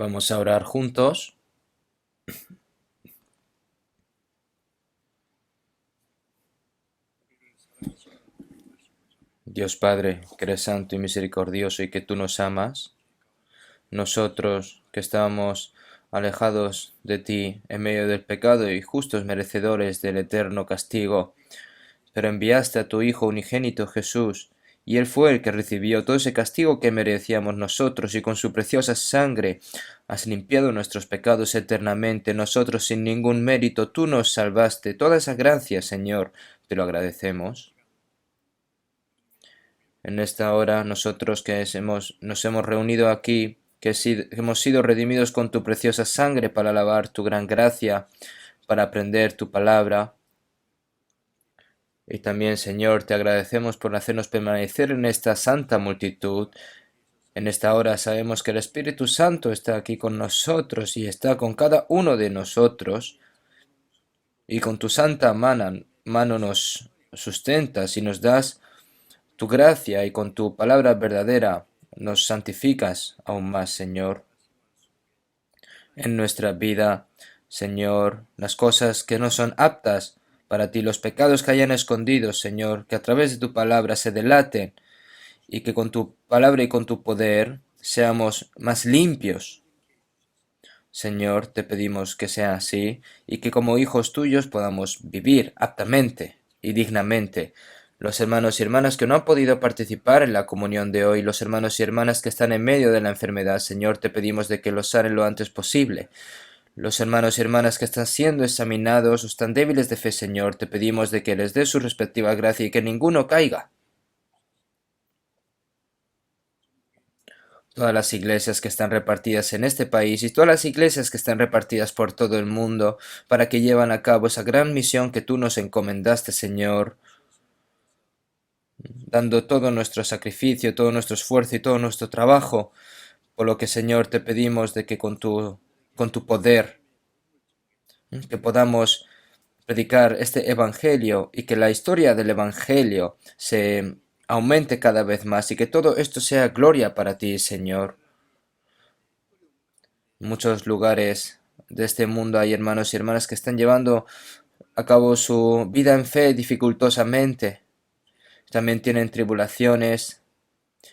Vamos a orar juntos. Dios Padre, que eres santo y misericordioso y que tú nos amas, nosotros que estábamos alejados de ti en medio del pecado y justos merecedores del eterno castigo, pero enviaste a tu Hijo unigénito Jesús, y Él fue el que recibió todo ese castigo que merecíamos nosotros, y con su preciosa sangre has limpiado nuestros pecados eternamente. Nosotros sin ningún mérito, tú nos salvaste. Toda esa gracia, Señor, te lo agradecemos. En esta hora, nosotros que nos hemos reunido aquí, que hemos sido redimidos con tu preciosa sangre para alabar tu gran gracia, para aprender tu palabra. Y también, Señor, te agradecemos por hacernos permanecer en esta santa multitud. En esta hora sabemos que el Espíritu Santo está aquí con nosotros y está con cada uno de nosotros, y con tu santa mano nos sustentas y nos das tu gracia, y con tu palabra verdadera nos santificas aún más, Señor. En nuestra vida, Señor, las cosas que no son aptas para ti, los pecados que hayan escondido, Señor, que a través de tu palabra se delaten, y que con tu palabra y con tu poder seamos más limpios. Señor, te pedimos que sea así, y que como hijos tuyos podamos vivir aptamente y dignamente. Los hermanos y hermanas que no han podido participar en la comunión de hoy, los hermanos y hermanas que están en medio de la enfermedad, Señor, te pedimos de que los sanen lo antes posible. Los hermanos y hermanas que están siendo examinados o están débiles de fe, Señor, te pedimos de que les des su respectiva gracia y que ninguno caiga. Todas las iglesias que están repartidas en este país y todas las iglesias que están repartidas por todo el mundo, para que llevan a cabo esa gran misión que tú nos encomendaste, Señor, dando todo nuestro sacrificio, todo nuestro esfuerzo y todo nuestro trabajo, por lo que, Señor, te pedimos de que con tu poder, que podamos predicar este evangelio y que la historia del evangelio se aumente cada vez más, y que todo esto sea gloria para ti, Señor. En muchos lugares de este mundo hay hermanos y hermanas que están llevando a cabo su vida en fe dificultosamente. También tienen tribulaciones,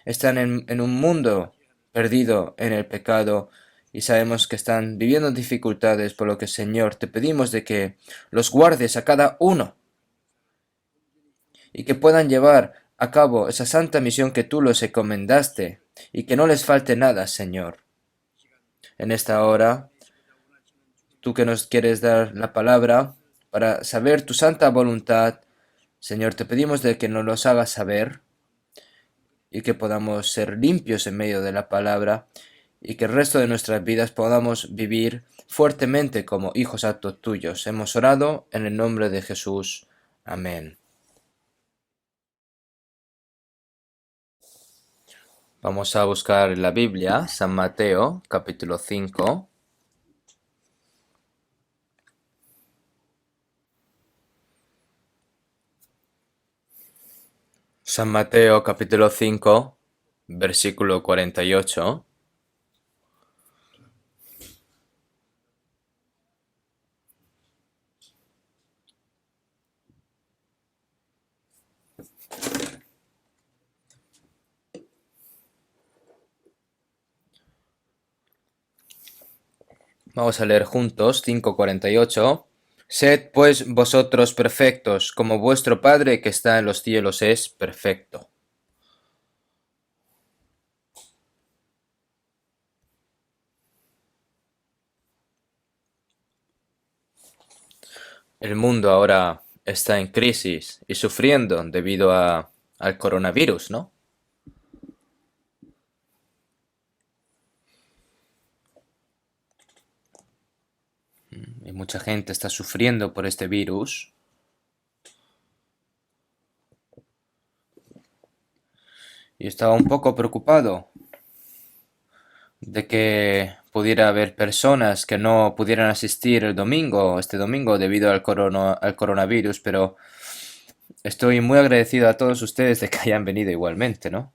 están en un mundo perdido en el pecado, y sabemos que están viviendo dificultades, por lo que, Señor, te pedimos de que los guardes a cada uno y que puedan llevar a cabo esa santa misión que tú los encomendaste, y que no les falte nada, Señor. En esta hora, tú que nos quieres dar la palabra para saber tu santa voluntad, Señor, te pedimos de que nos los hagas saber, y que podamos ser limpios en medio de la palabra, y que el resto de nuestras vidas podamos vivir fuertemente como hijos aptos tuyos. Hemos orado en el nombre de Jesús. Amén. Vamos a buscar en la Biblia, San Mateo, capítulo 5. San Mateo, capítulo 5, versículo 48. Vamos a leer juntos 5:48. Sed pues vosotros perfectos, como vuestro Padre que está en los cielos es perfecto. El mundo ahora está en crisis y sufriendo debido al coronavirus, ¿no? Y mucha gente está sufriendo por este virus. Y estaba un poco preocupado de que pudiera haber personas que no pudieran asistir este domingo, debido al coronavirus, pero estoy muy agradecido a todos ustedes de que hayan venido igualmente, ¿no?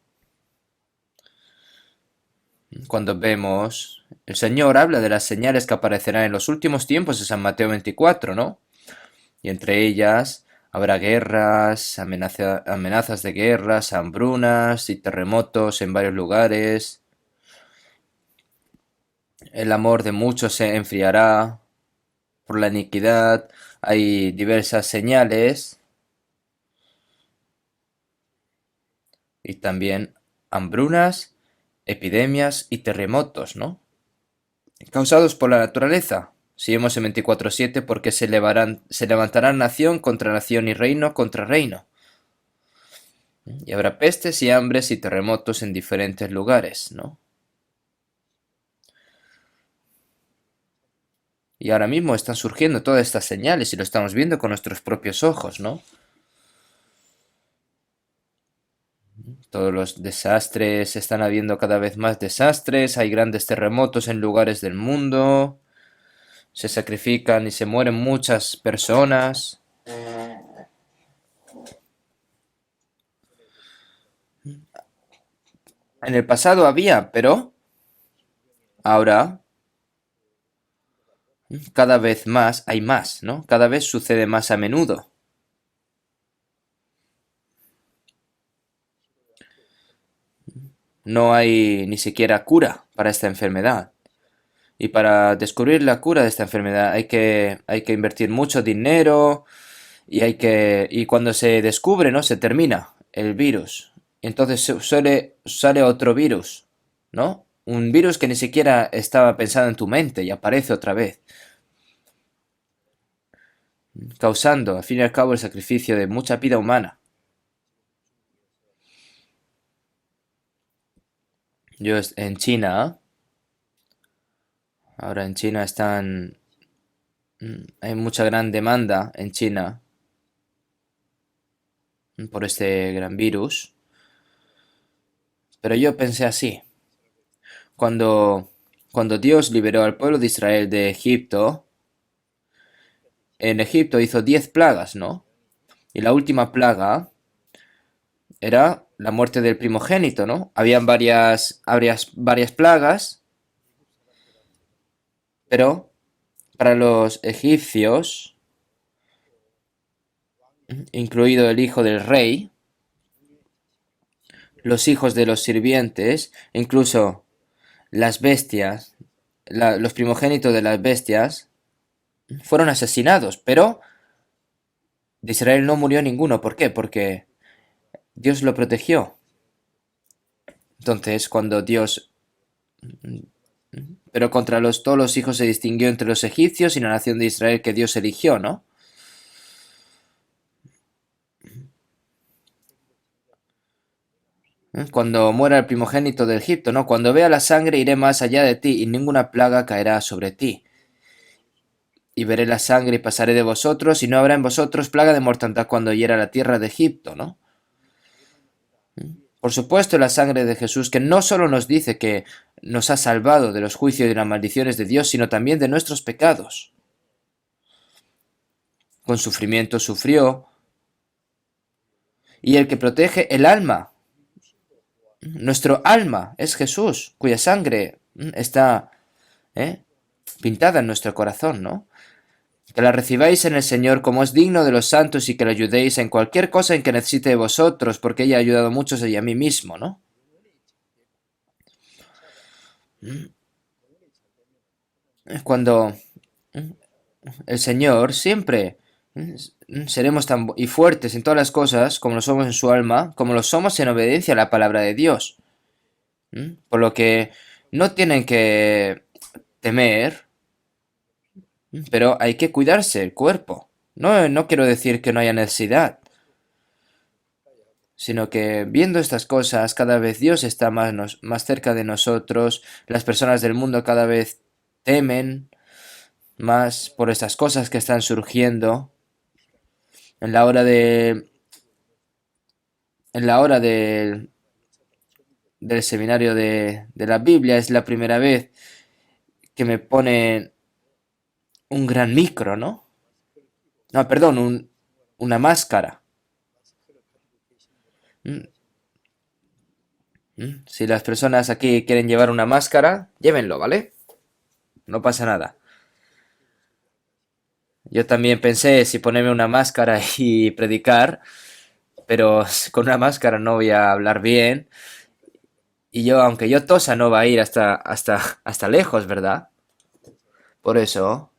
Cuando vemos, el Señor habla de las señales que aparecerán en los últimos tiempos de San Mateo 24, ¿no? Y entre ellas habrá guerras, amenazas de guerras, hambrunas y terremotos en varios lugares. El amor de muchos se enfriará por la iniquidad. Hay diversas señales y también hambrunas, epidemias y terremotos, ¿no? Causados por la naturaleza. Si vemos en 24:7, porque se levantarán nación contra nación y reino contra reino. Y habrá pestes y hambres y terremotos en diferentes lugares, ¿no? Y ahora mismo están surgiendo todas estas señales y lo estamos viendo con nuestros propios ojos, ¿no? Todos los desastres, están habiendo cada vez más desastres, hay grandes terremotos en lugares del mundo, se sacrifican y se mueren muchas personas. En el pasado había, pero ahora cada vez más hay más, ¿no? Cada vez sucede más a menudo. No hay ni siquiera cura para esta enfermedad. Y para descubrir la cura de esta enfermedad hay que invertir mucho dinero y cuando se descubre, ¿no? Se termina el virus. Entonces sale otro virus, ¿no? Un virus que ni siquiera estaba pensado en tu mente y aparece otra vez, causando, al fin y al cabo, el sacrificio de mucha vida humana. En China, ahora en China hay mucha gran demanda en China por este gran virus. Pero yo pensé así, cuando, cuando Dios liberó al pueblo de Israel de Egipto, en Egipto hizo 10 plagas, ¿no? Y la última plaga era la muerte del primogénito, ¿no? Habían varias plagas, pero para los egipcios, incluido el hijo del rey, los hijos de los sirvientes, incluso las bestias, los primogénitos de las bestias, fueron asesinados, pero de Israel no murió ninguno. ¿Por qué? Porque Dios lo protegió. Entonces, cuando Dios... Pero contra todos los hijos se distinguió entre los egipcios y la nación de Israel que Dios eligió, ¿no? Cuando muera el primogénito de Egipto, ¿no? Cuando vea la sangre iré más allá de ti y ninguna plaga caerá sobre ti. Y veré la sangre y pasaré de vosotros y no habrá en vosotros plaga de mortandad cuando hiera la tierra de Egipto, ¿no? Por supuesto, la sangre de Jesús, que no solo nos dice que nos ha salvado de los juicios y de las maldiciones de Dios, sino también de nuestros pecados. Con sufrimiento sufrió, y el que protege el alma, nuestro alma, es Jesús, cuya sangre está pintada en nuestro corazón, ¿no? Que la recibáis en el Señor como es digno de los santos y que la ayudéis en cualquier cosa en que necesite de vosotros, porque ella ha ayudado a muchos y a mí mismo, ¿no? Cuando el Señor siempre seremos tan y fuertes en todas las cosas como lo somos en su alma, como lo somos en obediencia a la palabra de Dios. Por lo que no tienen que temer, pero hay que cuidarse el cuerpo. No, no quiero decir que no haya necesidad, sino que viendo estas cosas, cada vez Dios está más cerca de nosotros, las personas del mundo cada vez temen más por estas cosas que están surgiendo. En la hora en la hora del seminario de la Biblia es la primera vez que me ponen un gran micro, ¿no? No, perdón, una máscara. Mm, Si las personas aquí quieren llevar una máscara, llévenlo, ¿vale? No pasa nada. Yo también pensé si ponerme una máscara y predicar, pero con una máscara no voy a hablar bien. Y yo, aunque yo tosa, no va a ir hasta lejos, ¿verdad? Por eso,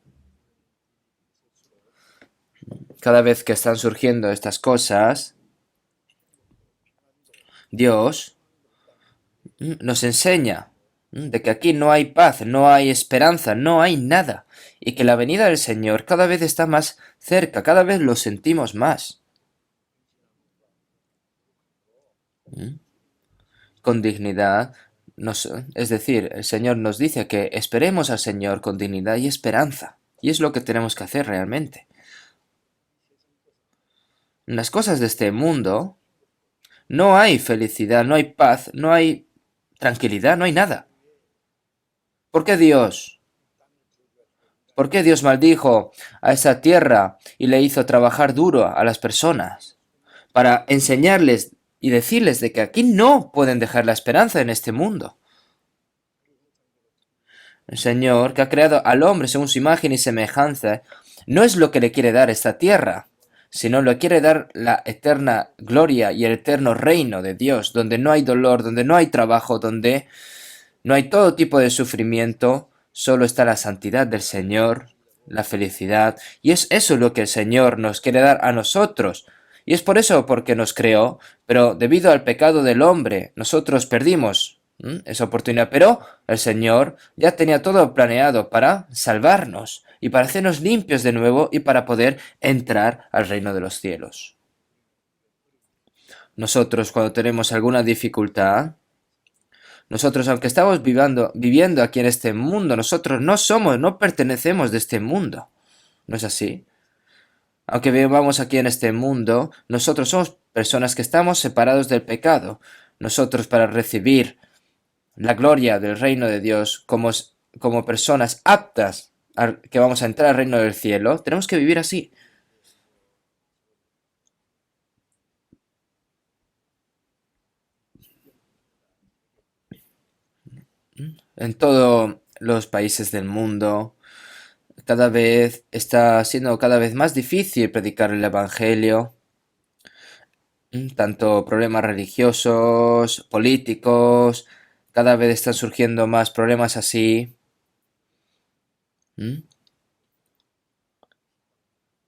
cada vez que están surgiendo estas cosas, Dios nos enseña de que aquí no hay paz, no hay esperanza, no hay nada. Y que la venida del Señor cada vez está más cerca, cada vez lo sentimos más. Con dignidad, es decir, el Señor nos dice que esperemos al Señor con dignidad y esperanza. Y es lo que tenemos que hacer realmente. En las cosas de este mundo no hay felicidad, no hay paz, no hay tranquilidad, no hay nada. ¿Por qué Dios? ¿Por qué Dios maldijo a esa tierra y le hizo trabajar duro a las personas? Para enseñarles y decirles de que aquí no pueden dejar la esperanza en este mundo. El Señor, que ha creado al hombre según su imagen y semejanza, no es lo que le quiere dar esta tierra, sino le quiere dar la eterna gloria y el eterno reino de Dios, donde no hay dolor, donde no hay trabajo, donde no hay todo tipo de sufrimiento, solo está la santidad del Señor, la felicidad, y es eso lo que el Señor nos quiere dar a nosotros. Y es por eso porque nos creó, pero debido al pecado del hombre, nosotros perdimos esa oportunidad. Pero el Señor ya tenía todo planeado para salvarnos y para hacernos limpios de nuevo y para poder entrar al reino de los cielos. Nosotros cuando tenemos alguna dificultad, nosotros, aunque estamos viviendo aquí en este mundo, nosotros no somos, no pertenecemos de este mundo. ¿No es así? Aunque vivamos aquí en este mundo, nosotros somos personas que estamos separados del pecado. Nosotros para recibir la gloria del reino de Dios como personas aptas que vamos a entrar al reino del cielo, tenemos que vivir así. En todos los países del mundo, cada vez está siendo cada vez más difícil predicar el Evangelio. Tanto problemas religiosos, políticos, cada vez están surgiendo más problemas así. ¿Mm?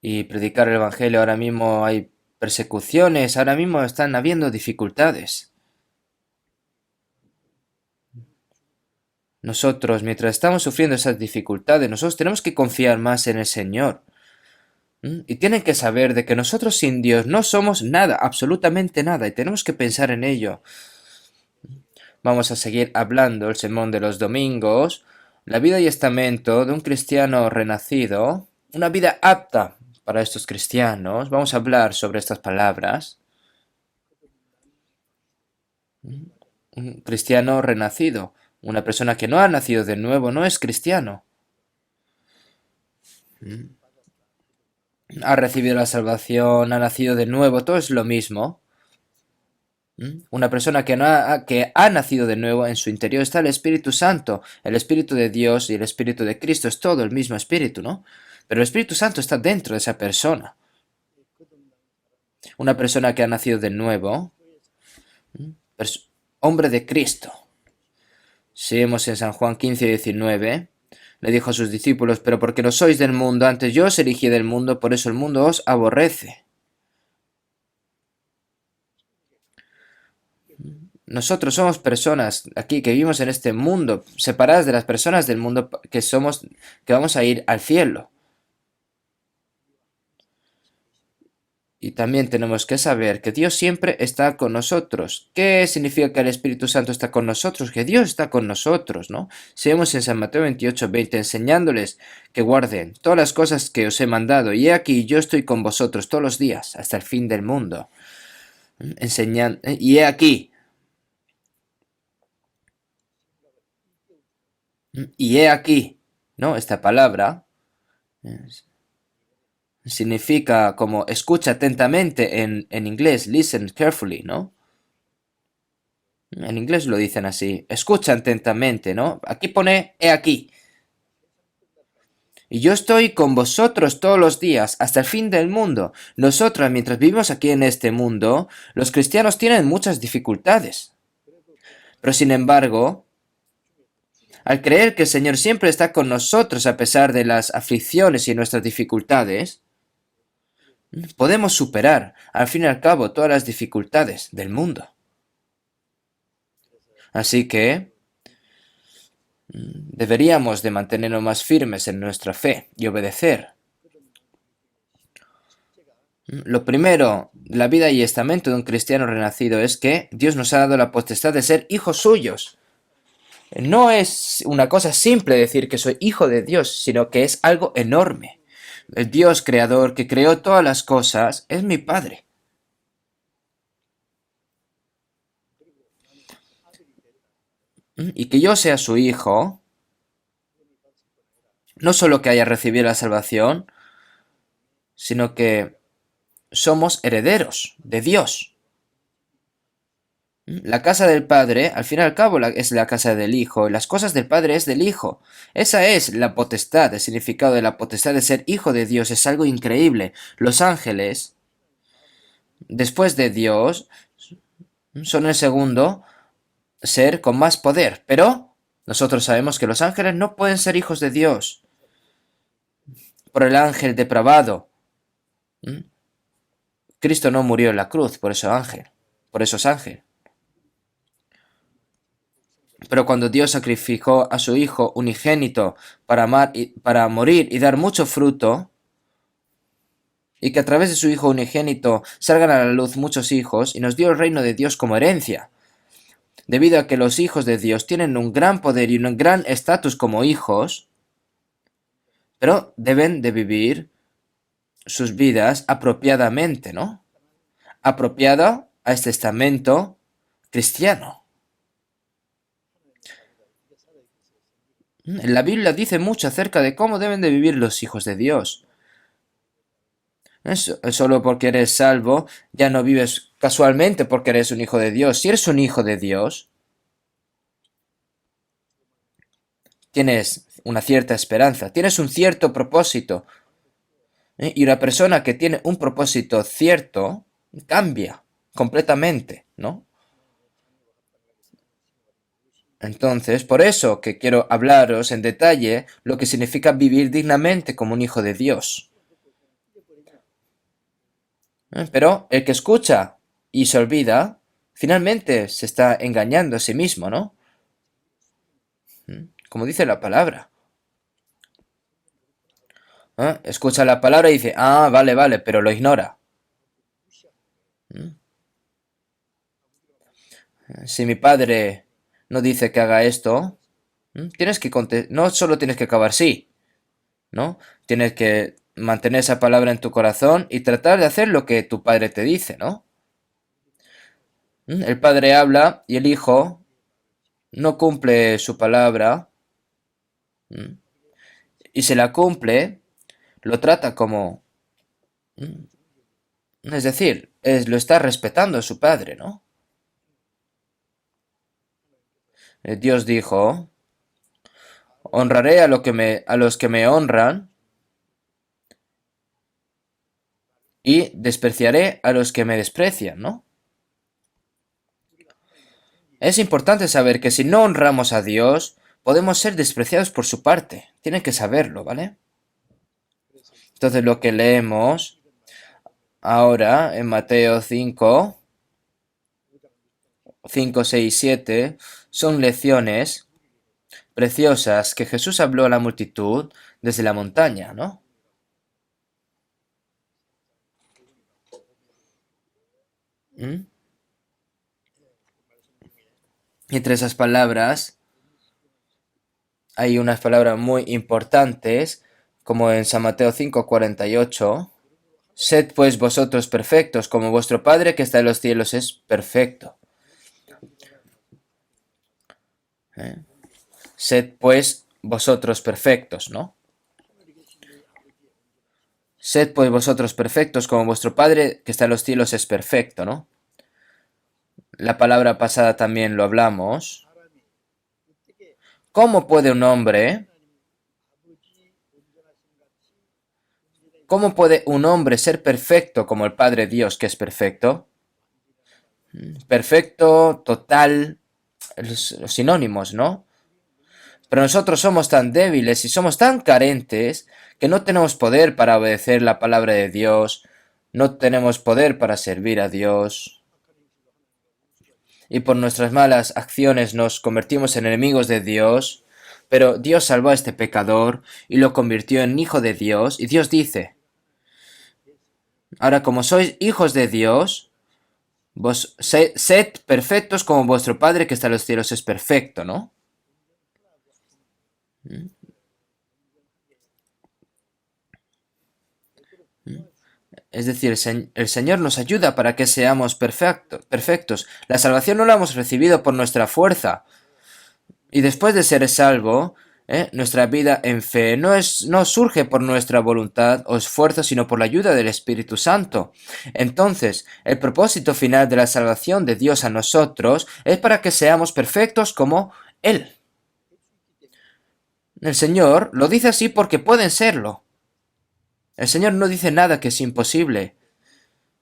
Y predicar el Evangelio ahora mismo hay persecuciones, ahora mismo están habiendo dificultades. Nosotros, mientras estamos sufriendo esas dificultades, nosotros tenemos que confiar más en el Señor. Y tienen que saber de que nosotros sin Dios no somos nada, absolutamente nada, y tenemos que pensar en ello. Vamos a seguir hablando el sermón de los domingos, la vida y estamento de un cristiano renacido, una vida apta para estos cristianos. Vamos a hablar sobre estas palabras. Un cristiano renacido, una persona que no ha nacido de nuevo, no es cristiano. Ha recibido la salvación, ha nacido de nuevo, todo es lo mismo. Una persona que ha nacido de nuevo, en su interior está el Espíritu Santo, el Espíritu de Dios y el Espíritu de Cristo, es todo el mismo Espíritu, ¿no? Pero el Espíritu Santo está dentro de esa persona. Una persona que ha nacido de nuevo, hombre de Cristo. Si vemos en San Juan 15:19, le dijo a sus discípulos, pero porque no sois del mundo, antes yo os elegí del mundo, por eso el mundo os aborrece. Nosotros somos personas aquí que vivimos en este mundo, separadas de las personas del mundo que vamos a ir al cielo. Y también tenemos que saber que Dios siempre está con nosotros. ¿Qué significa que el Espíritu Santo está con nosotros? Que Dios está con nosotros, ¿no? Si vemos en San Mateo 28:20, enseñándoles que guarden todas las cosas que os he mandado, y he aquí yo estoy con vosotros todos los días, hasta el fin del mundo. Y he aquí, y he aquí, ¿no? Esta palabra significa como escucha atentamente en inglés, listen carefully, ¿no? En inglés lo dicen así. Escucha atentamente, ¿no? Aquí pone, he aquí. Y yo estoy con vosotros todos los días, hasta el fin del mundo. Nosotros, mientras vivimos aquí en este mundo, los cristianos tienen muchas dificultades. Pero sin embargo, al creer que el Señor siempre está con nosotros a pesar de las aflicciones y nuestras dificultades, podemos superar, al fin y al cabo, todas las dificultades del mundo. Así que deberíamos de mantenernos más firmes en nuestra fe y obedecer. Lo primero, la vida y estamento de un cristiano renacido es que Dios nos ha dado la potestad de ser hijos suyos. No es una cosa simple decir que soy hijo de Dios, sino que es algo enorme. El Dios creador que creó todas las cosas es mi Padre. Y que yo sea su hijo, no solo que haya recibido la salvación, sino que somos herederos de Dios. La casa del Padre, al fin y al cabo, es la casa del Hijo, y las cosas del Padre es del Hijo. Esa es la potestad, el significado de la potestad de ser hijo de Dios, es algo increíble. Los ángeles, después de Dios, son el segundo ser con más poder, pero nosotros sabemos que los ángeles no pueden ser hijos de Dios por el ángel depravado. Cristo no murió en la cruz por esos ángeles. Pero cuando Dios sacrificó a su Hijo unigénito para morir y dar mucho fruto, y que a través de su Hijo unigénito salgan a la luz muchos hijos, y nos dio el reino de Dios como herencia, debido a que los hijos de Dios tienen un gran poder y un gran estatus como hijos, pero deben de vivir sus vidas apropiadamente, ¿no? Apropiada a este estamento cristiano. La Biblia dice mucho acerca de cómo deben de vivir los hijos de Dios. Solo porque eres salvo, ya no vives casualmente porque eres un hijo de Dios. Si eres un hijo de Dios, tienes una cierta esperanza, tienes un cierto propósito. Y una persona que tiene un propósito cierto, cambia completamente, ¿no? Entonces, por eso que quiero hablaros en detalle lo que significa vivir dignamente como un hijo de Dios. Pero el que escucha y se olvida, finalmente se está engañando a sí mismo, ¿no? Como dice la palabra. Escucha la palabra y dice, ah, vale, vale, pero lo ignora. Si mi padre no dice que haga esto, tienes que no solo tienes que acabar sí, ¿no? Tienes que mantener esa palabra en tu corazón y tratar de hacer lo que tu padre te dice, ¿no? El padre habla y el hijo no cumple su palabra y se la cumple, lo trata como... Es decir, lo está respetando a su padre, ¿no? Dios dijo, honraré a los que me honran y despreciaré a los que me desprecian, ¿no? Es importante saber que si no honramos a Dios, podemos ser despreciados por su parte. Tienen que saberlo, ¿vale? Entonces lo que leemos ahora en Mateo 5, 6 y 7 son lecciones preciosas que Jesús habló a la multitud desde la montaña, ¿no? Entre esas palabras hay unas palabras muy importantes, como en San Mateo 5:48. Sed pues vosotros perfectos, como vuestro Padre que está en los cielos es perfecto. Sed pues vosotros perfectos, ¿no? Sed pues vosotros perfectos, como vuestro Padre que está en los cielos es perfecto, ¿no? La palabra pasada también lo hablamos. ¿Cómo puede un hombre, cómo puede un hombre ser perfecto como el Padre Dios que es perfecto? Perfecto, total, los sinónimos, ¿no? Pero nosotros somos tan débiles y somos tan carentes que no tenemos poder para obedecer la palabra de Dios, no tenemos poder para servir a Dios. Y por nuestras malas acciones nos convertimos en enemigos de Dios, pero Dios salvó a este pecador y lo convirtió en hijo de Dios, y Dios dice, ahora como sois hijos de Dios, vos sed perfectos como vuestro Padre que está en los cielos es perfecto, ¿no? Es decir, el Señor nos ayuda para que seamos perfectos. La salvación no la hemos recibido por nuestra fuerza. Y después de ser salvo, nuestra vida en fe no surge por nuestra voluntad o esfuerzo, sino por la ayuda del Espíritu Santo. Entonces, el propósito final de la salvación de Dios a nosotros es para que seamos perfectos como Él. El Señor lo dice así porque pueden serlo. El Señor no dice nada que es imposible.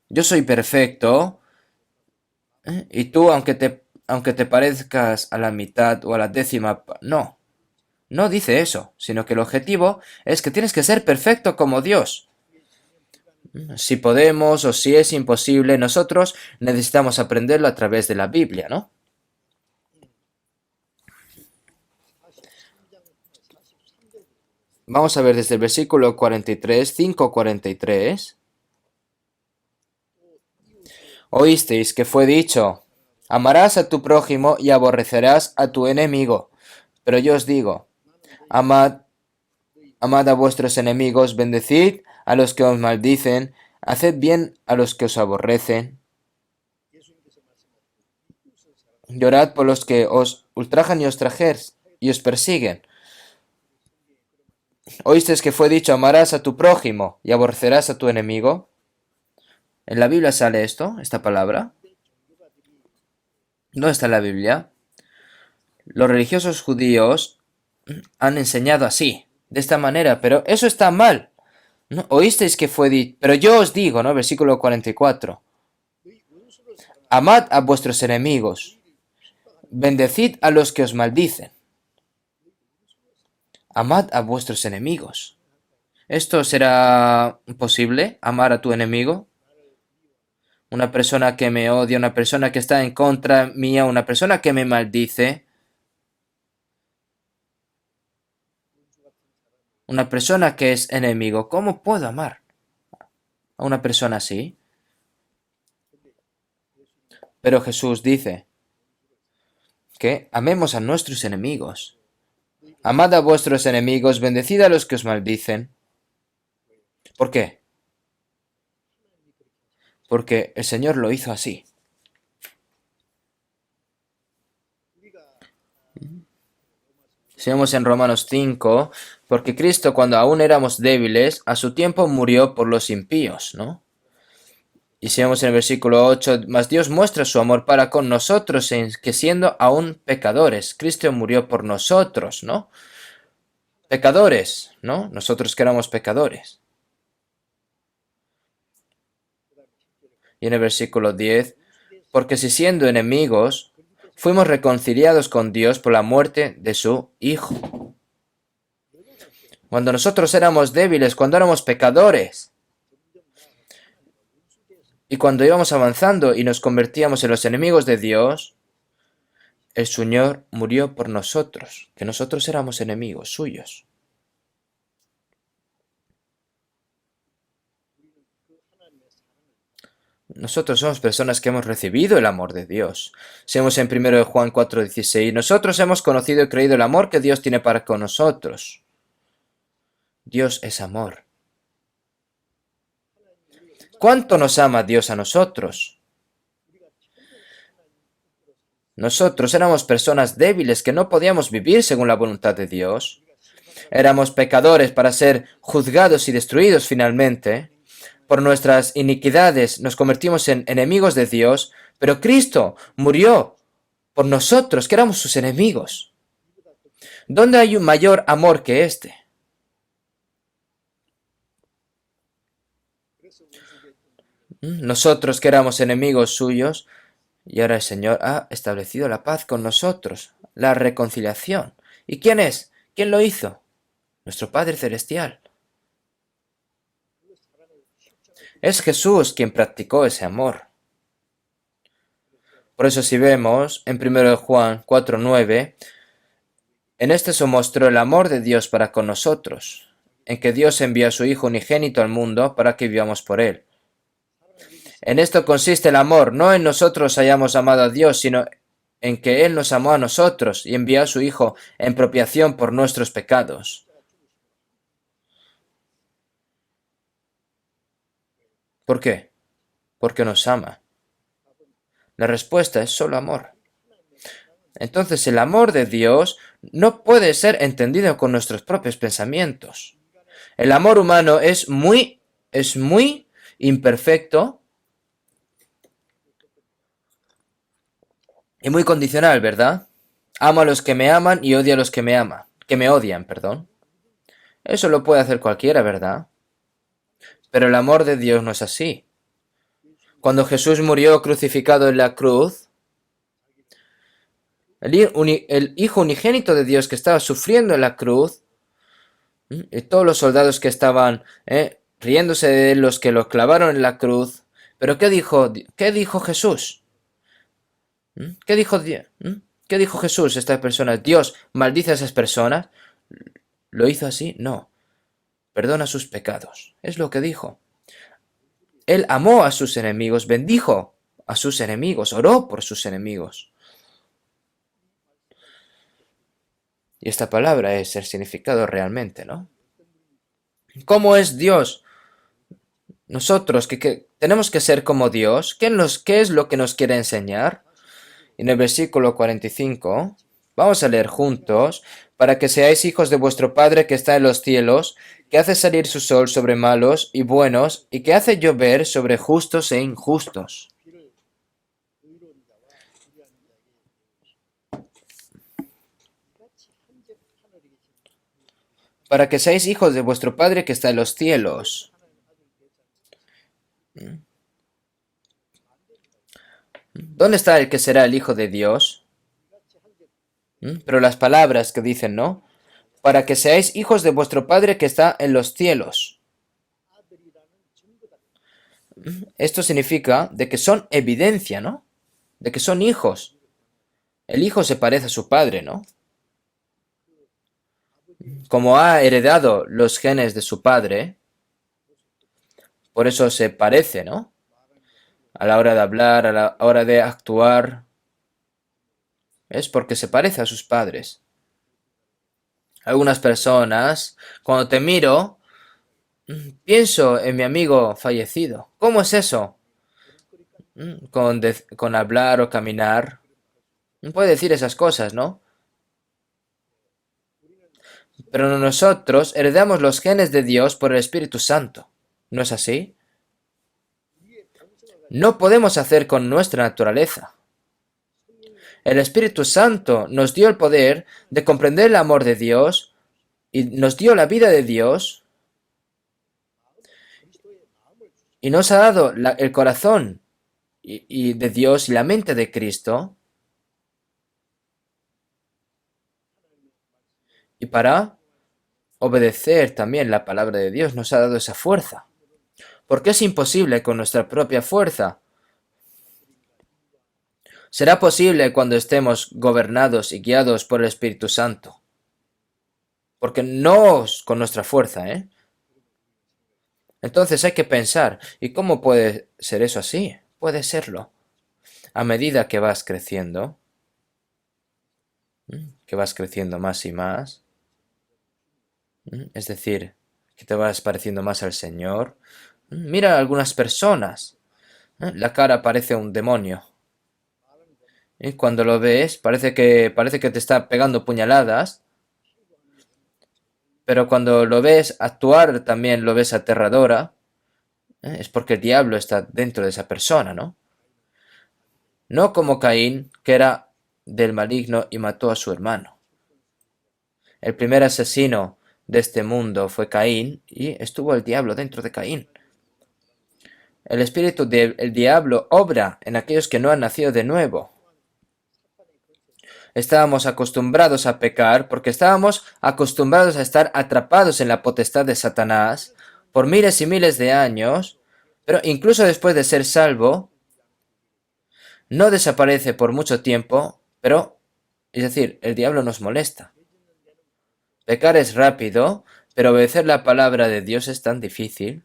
Yo soy perfecto, y tú, aunque te parezcas a la mitad o a la décima, no. No dice eso, sino que el objetivo es que tienes que ser perfecto como Dios. Si podemos o si es imposible, nosotros necesitamos aprenderlo a través de la Biblia, ¿no? Vamos a ver desde el versículo 43, 5:43. Oísteis que fue dicho, amarás a tu prójimo y aborrecerás a tu enemigo. Pero yo os digo, amad a vuestros enemigos, bendecid a los que os maldicen, haced bien a los que os aborrecen, llorad por los que os ultrajan y os persiguen. ¿Oísteis que fue dicho, amarás a tu prójimo y aborrecerás a tu enemigo? ¿En la Biblia sale esta palabra? No está en la Biblia. Los religiosos judíos han enseñado así, de esta manera, pero eso está mal. ¿No? Oísteis que fue dicho, pero yo os digo, ¿no? Versículo 44. Amad a vuestros enemigos, bendecid a los que os maldicen. Amad a vuestros enemigos. ¿Esto será posible? ¿Amar a tu enemigo? Una persona que me odia, una persona que está en contra mía, una persona que me maldice. Una persona que es enemigo. ¿Cómo puedo amar a una persona así? Pero Jesús dice que amemos a nuestros enemigos. Amad a vuestros enemigos, bendecid a los que os maldicen. ¿Por qué? Porque el Señor lo hizo así. Si vemos en Romanos 5, porque Cristo cuando aún éramos débiles, a su tiempo murió por los impíos, ¿no? Y si vemos en el versículo 8, mas Dios muestra su amor para con nosotros en que siendo aún pecadores, Cristo murió por nosotros, ¿no? Pecadores, ¿no? Nosotros que éramos pecadores. Y en el versículo 10, porque si siendo enemigos, fuimos reconciliados con Dios por la muerte de su Hijo. Cuando nosotros éramos débiles, cuando éramos pecadores, y cuando íbamos avanzando y nos convertíamos en los enemigos de Dios, el Señor murió por nosotros, que nosotros éramos enemigos suyos. Nosotros somos personas que hemos recibido el amor de Dios. Seamos en 1 Juan 4:16. Nosotros hemos conocido y creído el amor que Dios tiene para con nosotros. Dios es amor. ¿Cuánto nos ama Dios a nosotros? Nosotros éramos personas débiles que no podíamos vivir según la voluntad de Dios. Éramos pecadores para ser juzgados y destruidos finalmente. Por nuestras iniquidades nos convertimos en enemigos de Dios, Pero Cristo murió por nosotros, que éramos sus enemigos. ¿Dónde hay un mayor amor que este? Nosotros que éramos enemigos suyos, y ahora el Señor ha establecido la paz con nosotros, la reconciliación. ¿Y quién es? ¿Quién lo hizo? Nuestro Padre Celestial. Es Jesús quien practicó ese amor. Por eso si vemos en 1 Juan 4:9, en este se mostró el amor de Dios para con nosotros, en que Dios envió a su Hijo unigénito al mundo para que vivamos por él. En esto consiste el amor, no en nosotros hayamos amado a Dios, sino en que Él nos amó a nosotros y envió a su Hijo en propiación por nuestros pecados. ¿Por qué? Porque nos ama. La respuesta es solo amor. Entonces el amor de Dios no puede ser entendido con nuestros propios pensamientos. El amor humano es muy imperfecto y muy condicional, ¿verdad? Amo a los que me aman y odio a los que me odian, perdón. Eso lo puede hacer cualquiera, ¿verdad? Pero el amor de Dios no es así. Cuando Jesús murió crucificado en la cruz, el Hijo unigénito de Dios que estaba sufriendo en la cruz, y todos los soldados que estaban riéndose de él, los que lo clavaron en la cruz, pero ¿qué dijo Jesús? ¿Qué dijo Jesús a estas personas? ¿Dios maldice a esas personas? ¿Lo hizo así? No. Perdona sus pecados. Es lo que dijo. Él amó a sus enemigos, bendijo a sus enemigos, oró por sus enemigos. Y esta palabra es el significado realmente, ¿no? ¿Cómo es Dios? Nosotros que tenemos que ser como Dios. ¿Qué es lo que nos quiere enseñar? En el versículo 45, vamos a leer juntos, para que seáis hijos de vuestro Padre que está en los cielos, que hace salir su sol sobre malos y buenos, y que hace llover sobre justos e injustos. Para que seáis hijos de vuestro Padre que está en los cielos. ¿Dónde está el que será el Hijo de Dios? Pero las palabras que dicen, ¿no? Para que seáis hijos de vuestro Padre que está en los cielos. Esto significa de que son evidencia, ¿no? De que son hijos. El hijo se parece a su padre, ¿no? Como ha heredado los genes de su padre, por eso se parece, ¿no? A la hora de hablar, a la hora de actuar, es porque se parece a sus padres. Algunas personas, cuando te miro, pienso en mi amigo fallecido. ¿Cómo es eso? Con hablar o caminar. Puede decir esas cosas, ¿no? Pero nosotros heredamos los genes de Dios por el Espíritu Santo. ¿No es así? No podemos hacer con nuestra naturaleza. El Espíritu Santo nos dio el poder de comprender el amor de Dios y nos dio la vida de Dios y nos ha dado el corazón y de Dios y la mente de Cristo. Y para obedecer también la palabra de Dios nos ha dado esa fuerza. Porque es imposible con nuestra propia fuerza. Será posible cuando estemos gobernados y guiados por el Espíritu Santo. Porque no con nuestra fuerza, ¿eh? Entonces hay que pensar, ¿y cómo puede ser eso así? Puede serlo. A medida que vas creciendo más y más, es decir, que te vas pareciendo más al Señor. Mira a algunas personas, la cara parece un demonio. Y cuando lo ves, parece que te está pegando puñaladas, pero cuando lo ves actuar también lo ves aterradora. Es porque el diablo está dentro de esa persona, ¿no? no como Caín, que era del maligno y mató a su hermano. El primer asesino de este mundo fue Caín y estuvo el diablo dentro de Caín. El espíritu del diablo obra en aquellos que no han nacido de nuevo. Estábamos acostumbrados a pecar porque estábamos acostumbrados a estar atrapados en la potestad de Satanás por miles y miles de años, pero incluso después de ser salvo, no desaparece por mucho tiempo, pero, es decir, el diablo nos molesta. Pecar es rápido, pero obedecer la palabra de Dios es tan difícil.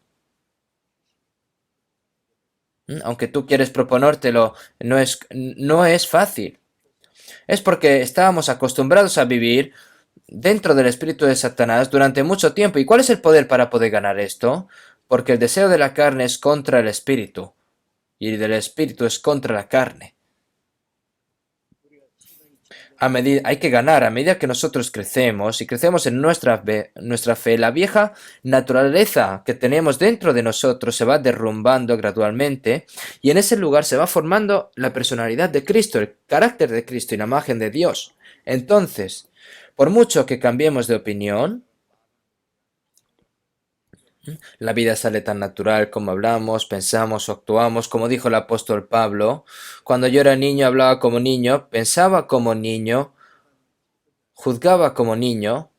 Aunque tú quieres proponértelo, no es fácil. Es porque estábamos acostumbrados a vivir dentro del espíritu de Satanás durante mucho tiempo. ¿Y cuál es el poder para poder ganar esto? Porque el deseo de la carne es contra el espíritu y el del espíritu es contra la carne. Hay que ganar a medida que nosotros crecemos y crecemos en nuestra fe, la vieja naturaleza que tenemos dentro de nosotros se va derrumbando gradualmente y en ese lugar se va formando la personalidad de Cristo, el carácter de Cristo y la imagen de Dios. Entonces, por mucho que cambiemos de opinión, la vida sale tan natural como hablamos, pensamos o actuamos, como dijo el apóstol Pablo. Cuando yo era niño hablaba como niño, pensaba como niño, juzgaba como niño,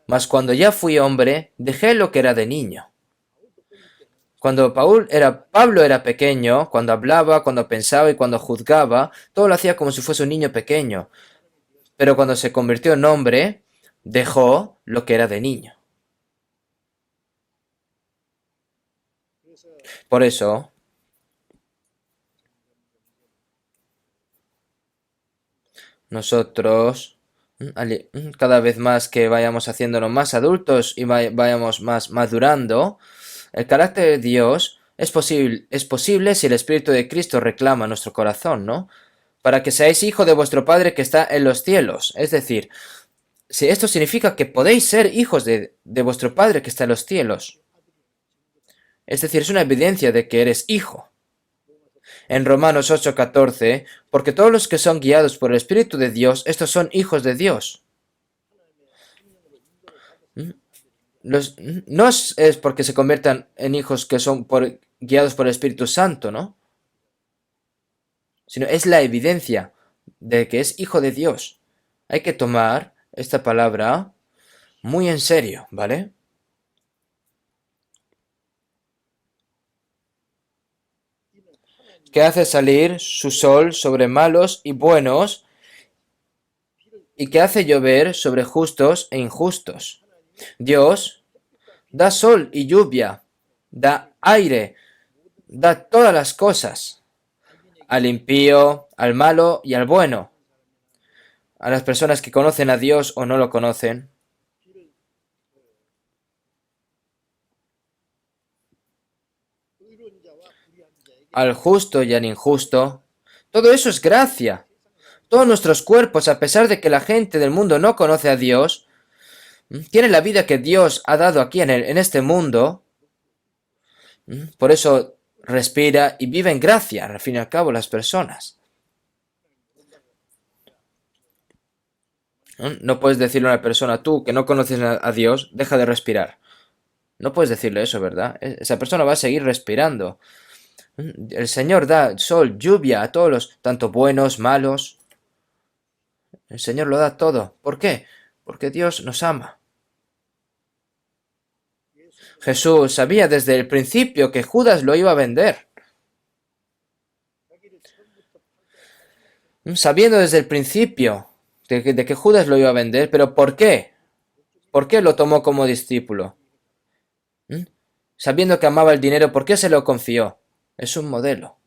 mas cuando ya fui hombre, dejé lo que era de niño. Cuando Pablo era pequeño, cuando hablaba, cuando pensaba y cuando juzgaba, todo lo hacía como si fuese un niño pequeño. Pero cuando se convirtió en hombre, dejó lo que era de niño. Por eso, nosotros, cada vez más que vayamos haciéndonos más adultos y vayamos más madurando, el carácter de Dios es posible si el Espíritu de Cristo reclama nuestro corazón, ¿no? Para que seáis hijo de vuestro Padre que está en los cielos. Es decir, si esto significa que podéis ser hijos de vuestro Padre que está en los cielos. Es decir, es una evidencia de que eres hijo. En Romanos 8:14, porque todos los que son guiados por el Espíritu de Dios, estos son hijos de Dios. No es porque se conviertan en hijos que son guiados por el Espíritu Santo, ¿no? Sino es la evidencia de que es hijo de Dios. Hay que tomar esta palabra muy en serio, ¿vale? Que hace salir su sol sobre malos y buenos y que hace llover sobre justos e injustos. Dios da sol y lluvia, da aire, da todas las cosas, al impío, al malo y al bueno, a las personas que conocen a Dios o no lo conocen, al justo y al injusto. Todo eso es gracia. Todos nuestros cuerpos, a pesar de que la gente del mundo no conoce a Dios, tienen la vida que Dios ha dado aquí en este mundo. Por eso respira y vive en gracia, al fin y al cabo, las personas. No puedes decirle a una persona, tú que no conoces a Dios, deja de respirar. No puedes decirle eso, ¿verdad? Esa persona va a seguir respirando. El Señor da sol, lluvia a todos los, tanto buenos, malos. El Señor lo da todo. ¿Por qué? Porque Dios nos ama. Jesús sabía desde el principio que Judas lo iba a vender. Sabiendo desde el principio de que Judas lo iba a vender, pero ¿por qué? ¿Por qué lo tomó como discípulo? Sabiendo que amaba el dinero, ¿por qué se lo confió? Es un modelo.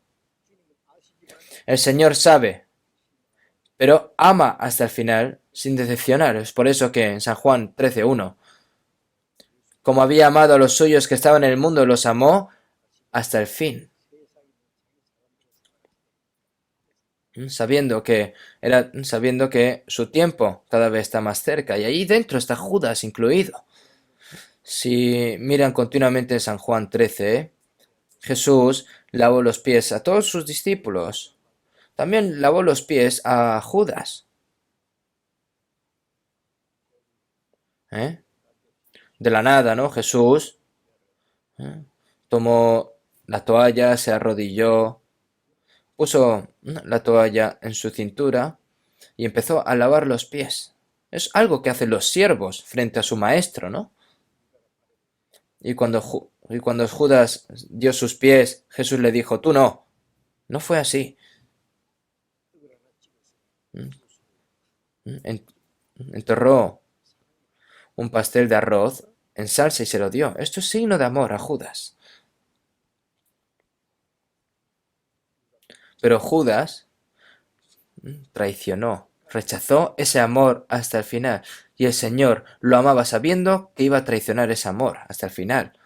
El Señor sabe, pero ama hasta el final sin decepcionar. Es por eso que en San Juan 13:1, como había amado a los suyos que estaban en el mundo, los amó hasta el fin. Sabiendo que su tiempo cada vez está más cerca y ahí dentro está Judas incluido. Si miran continuamente en San Juan 13, Jesús lavó los pies a todos sus discípulos. también lavó los pies a Judas. ¿Eh? De la nada, ¿no? Jesús tomó la toalla, se arrodilló, puso la toalla en su cintura y empezó a lavar los pies. Es algo que hacen los siervos frente a su maestro, ¿no? Y cuando Judas dio sus pies, Jesús le dijo, tú no. No fue así. Enterró un pastel de arroz en salsa y se lo dio. Esto es signo de amor a Judas. Pero Judas traicionó, rechazó ese amor hasta el final. Y el Señor lo amaba sabiendo que iba a traicionar ese amor hasta el final.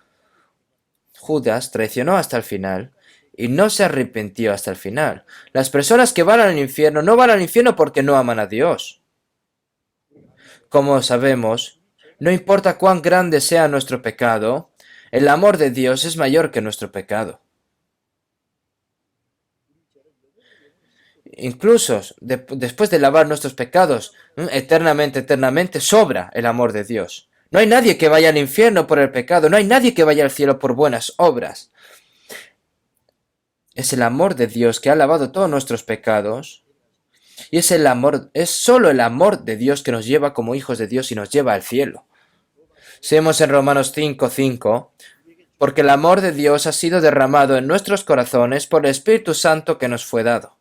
Judas traicionó hasta el final y no se arrepintió hasta el final. Las personas que van al infierno no van al infierno porque no aman a Dios. Como sabemos, no importa cuán grande sea nuestro pecado, el amor de Dios es mayor que nuestro pecado. Incluso después de lavar nuestros pecados, eternamente, sobra el amor de Dios. No hay nadie que vaya al infierno por el pecado, no hay nadie que vaya al cielo por buenas obras. Es el amor de Dios que ha lavado todos nuestros pecados. Y es solo el amor de Dios que nos lleva como hijos de Dios y nos lleva al cielo. Seguimos en Romanos 5:5, porque el amor de Dios ha sido derramado en nuestros corazones por el Espíritu Santo que nos fue dado.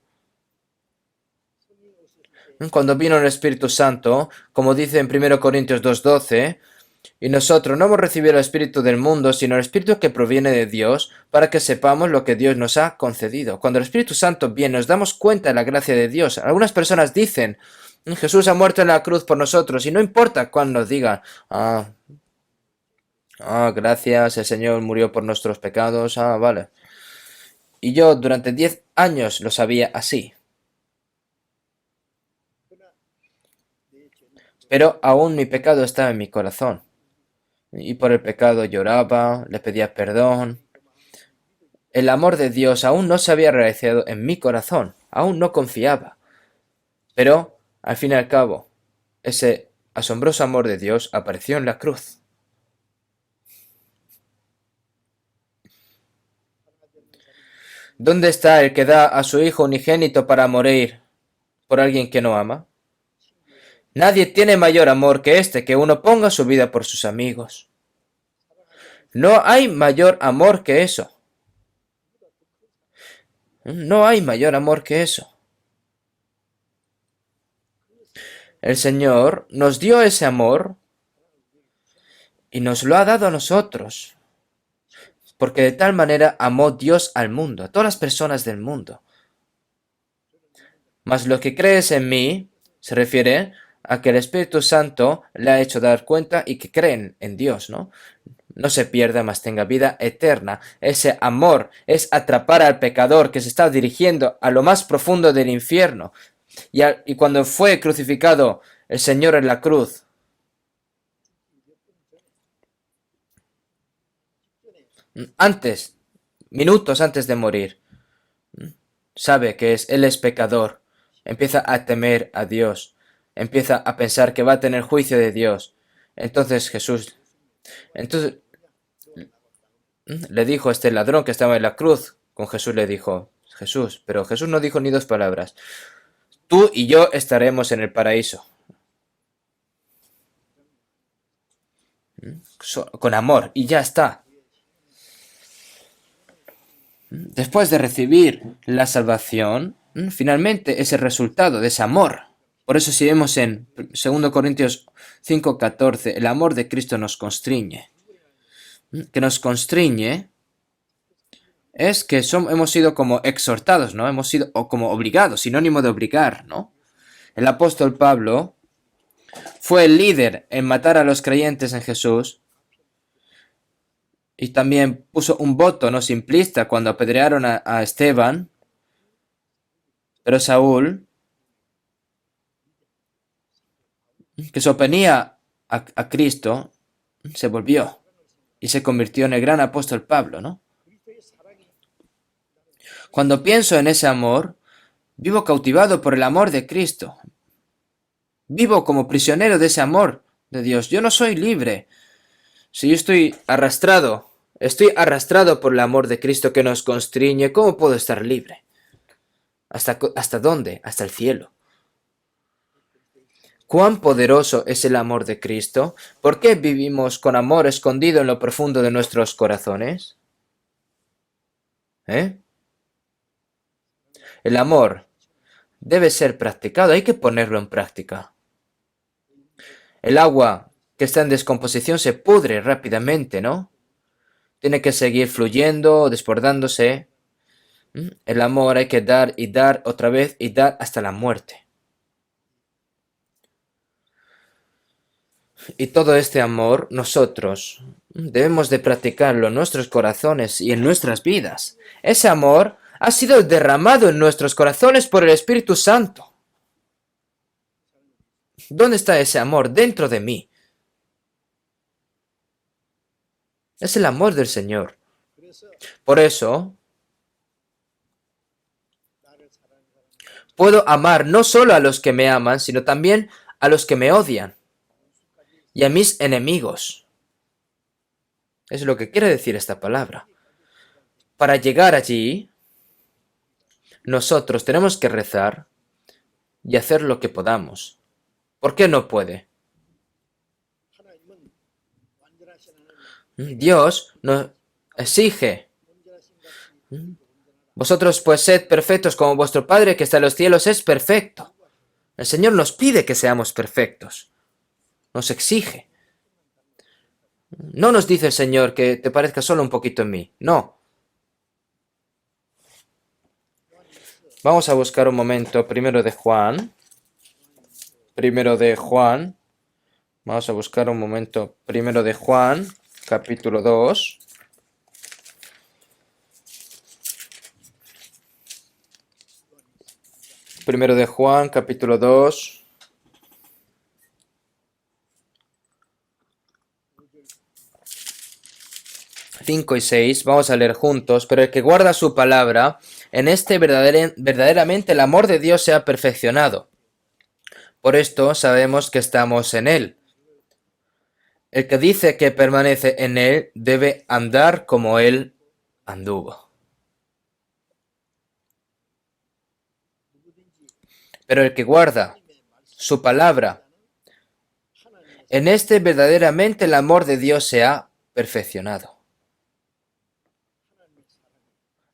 Cuando vino el Espíritu Santo, como dice en 1 Corintios 2:12, y nosotros no hemos recibido el Espíritu del mundo, sino el Espíritu que proviene de Dios, para que sepamos lo que Dios nos ha concedido. Cuando el Espíritu Santo viene, nos damos cuenta de la gracia de Dios. Algunas personas dicen, Jesús ha muerto en la cruz por nosotros, y no importa cuándo nos digan, gracias, el Señor murió por nuestros pecados, vale. Y yo durante 10 años lo sabía así. Pero aún mi pecado estaba en mi corazón. Y por el pecado lloraba, le pedía perdón. El amor de Dios aún no se había realizado en mi corazón, aún no confiaba. Pero, al fin y al cabo, ese asombroso amor de Dios apareció en la cruz. ¿Dónde está el que da a su Hijo unigénito para morir por alguien que no ama? Nadie tiene mayor amor que este, que uno ponga su vida por sus amigos. No hay mayor amor que eso. No hay mayor amor que eso. El Señor nos dio ese amor y nos lo ha dado a nosotros. Porque de tal manera amó Dios al mundo, a todas las personas del mundo. Mas lo que crees en mí se refiere a que el Espíritu Santo le ha hecho dar cuenta y que creen en Dios, ¿no? No se pierda, mas tenga vida eterna. Ese amor es atrapar al pecador que se está dirigiendo a lo más profundo del infierno. Y cuando fue crucificado el Señor en la cruz, minutos antes de morir, sabe que él es pecador, empieza a temer a Dios, empieza a pensar que va a tener juicio de Dios. Entonces le dijo a este ladrón que estaba en la cruz, con Jesús le dijo, Jesús, pero Jesús no dijo ni dos palabras, tú y yo estaremos en el paraíso. Con amor, y ya está. Después de recibir la salvación, finalmente es el resultado de ese amor. Por eso si vemos en 2 Corintios 5:14, el amor de Cristo nos constriñe. Que nos constriñe es que hemos sido como exhortados, ¿no? Hemos sido como obligados, sinónimo de obligar, ¿no? El apóstol Pablo fue el líder en matar a los creyentes en Jesús y también puso un voto no simplista cuando apedrearon a Esteban, pero Saúl, que se oponía a Cristo, se volvió y se convirtió en el gran apóstol Pablo, ¿no? Cuando pienso en ese amor, Vivo cautivado por el amor de Cristo. Vivo como prisionero de ese amor de Dios. Yo no soy libre. Si yo estoy arrastrado por el amor de Cristo que nos constriñe, ¿cómo puedo estar libre? ¿Hasta dónde? Hasta el cielo. ¿Cuán poderoso es el amor de Cristo? ¿Por qué vivimos con amor escondido en lo profundo de nuestros corazones? ¿Eh? El amor debe ser practicado, hay que ponerlo en práctica. El agua que está en descomposición se pudre rápidamente, ¿no? Tiene que seguir fluyendo, desbordándose. El amor hay que dar y dar otra vez y dar hasta la muerte. Y todo este amor nosotros debemos de practicarlo en nuestros corazones y en nuestras vidas. Ese amor ha sido derramado en nuestros corazones por el Espíritu Santo. ¿Dónde está ese amor? Dentro de mí. Es el amor del Señor. Por eso, puedo amar no solo a los que me aman, sino también a los que me odian y a mis enemigos. Es lo que quiere decir esta palabra. Para llegar allí, nosotros tenemos que rezar y hacer lo que podamos. ¿Por qué no puede? Dios nos exige. Vosotros pues sed perfectos como vuestro Padre que está en los cielos es perfecto. El Señor nos pide que seamos perfectos. Nos exige. No nos dice el Señor que te parezca solo un poquito en mí. No. Vamos a buscar un momento primero de Juan. Primero de Juan. Vamos a buscar un momento primero de Juan, capítulo 2. Primero de Juan, capítulo 2. Cinco y 6, vamos a leer juntos. Pero el que guarda su palabra, en este verdaderamente el amor de Dios se ha perfeccionado. Por esto sabemos que estamos en él. El que dice que permanece en él debe andar como él anduvo. Pero el que guarda su palabra, en este verdaderamente el amor de Dios se ha perfeccionado.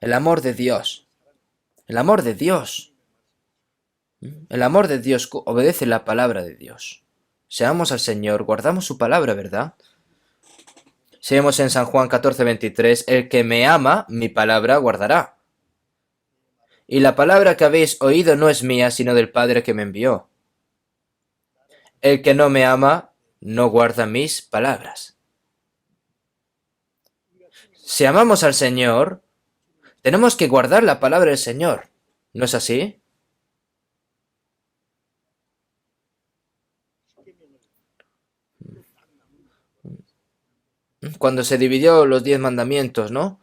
El amor de Dios. El amor de Dios. El amor de Dios obedece la palabra de Dios. Seamos al Señor, guardamos su palabra, ¿verdad? Seamos en San Juan 14:23, el que me ama, mi palabra guardará. Y la palabra que habéis oído no es mía, sino del Padre que me envió. El que no me ama, no guarda mis palabras. Si amamos al Señor, tenemos que guardar la palabra del Señor. ¿No es así? Cuando se dividió los 10 mandamientos, ¿no?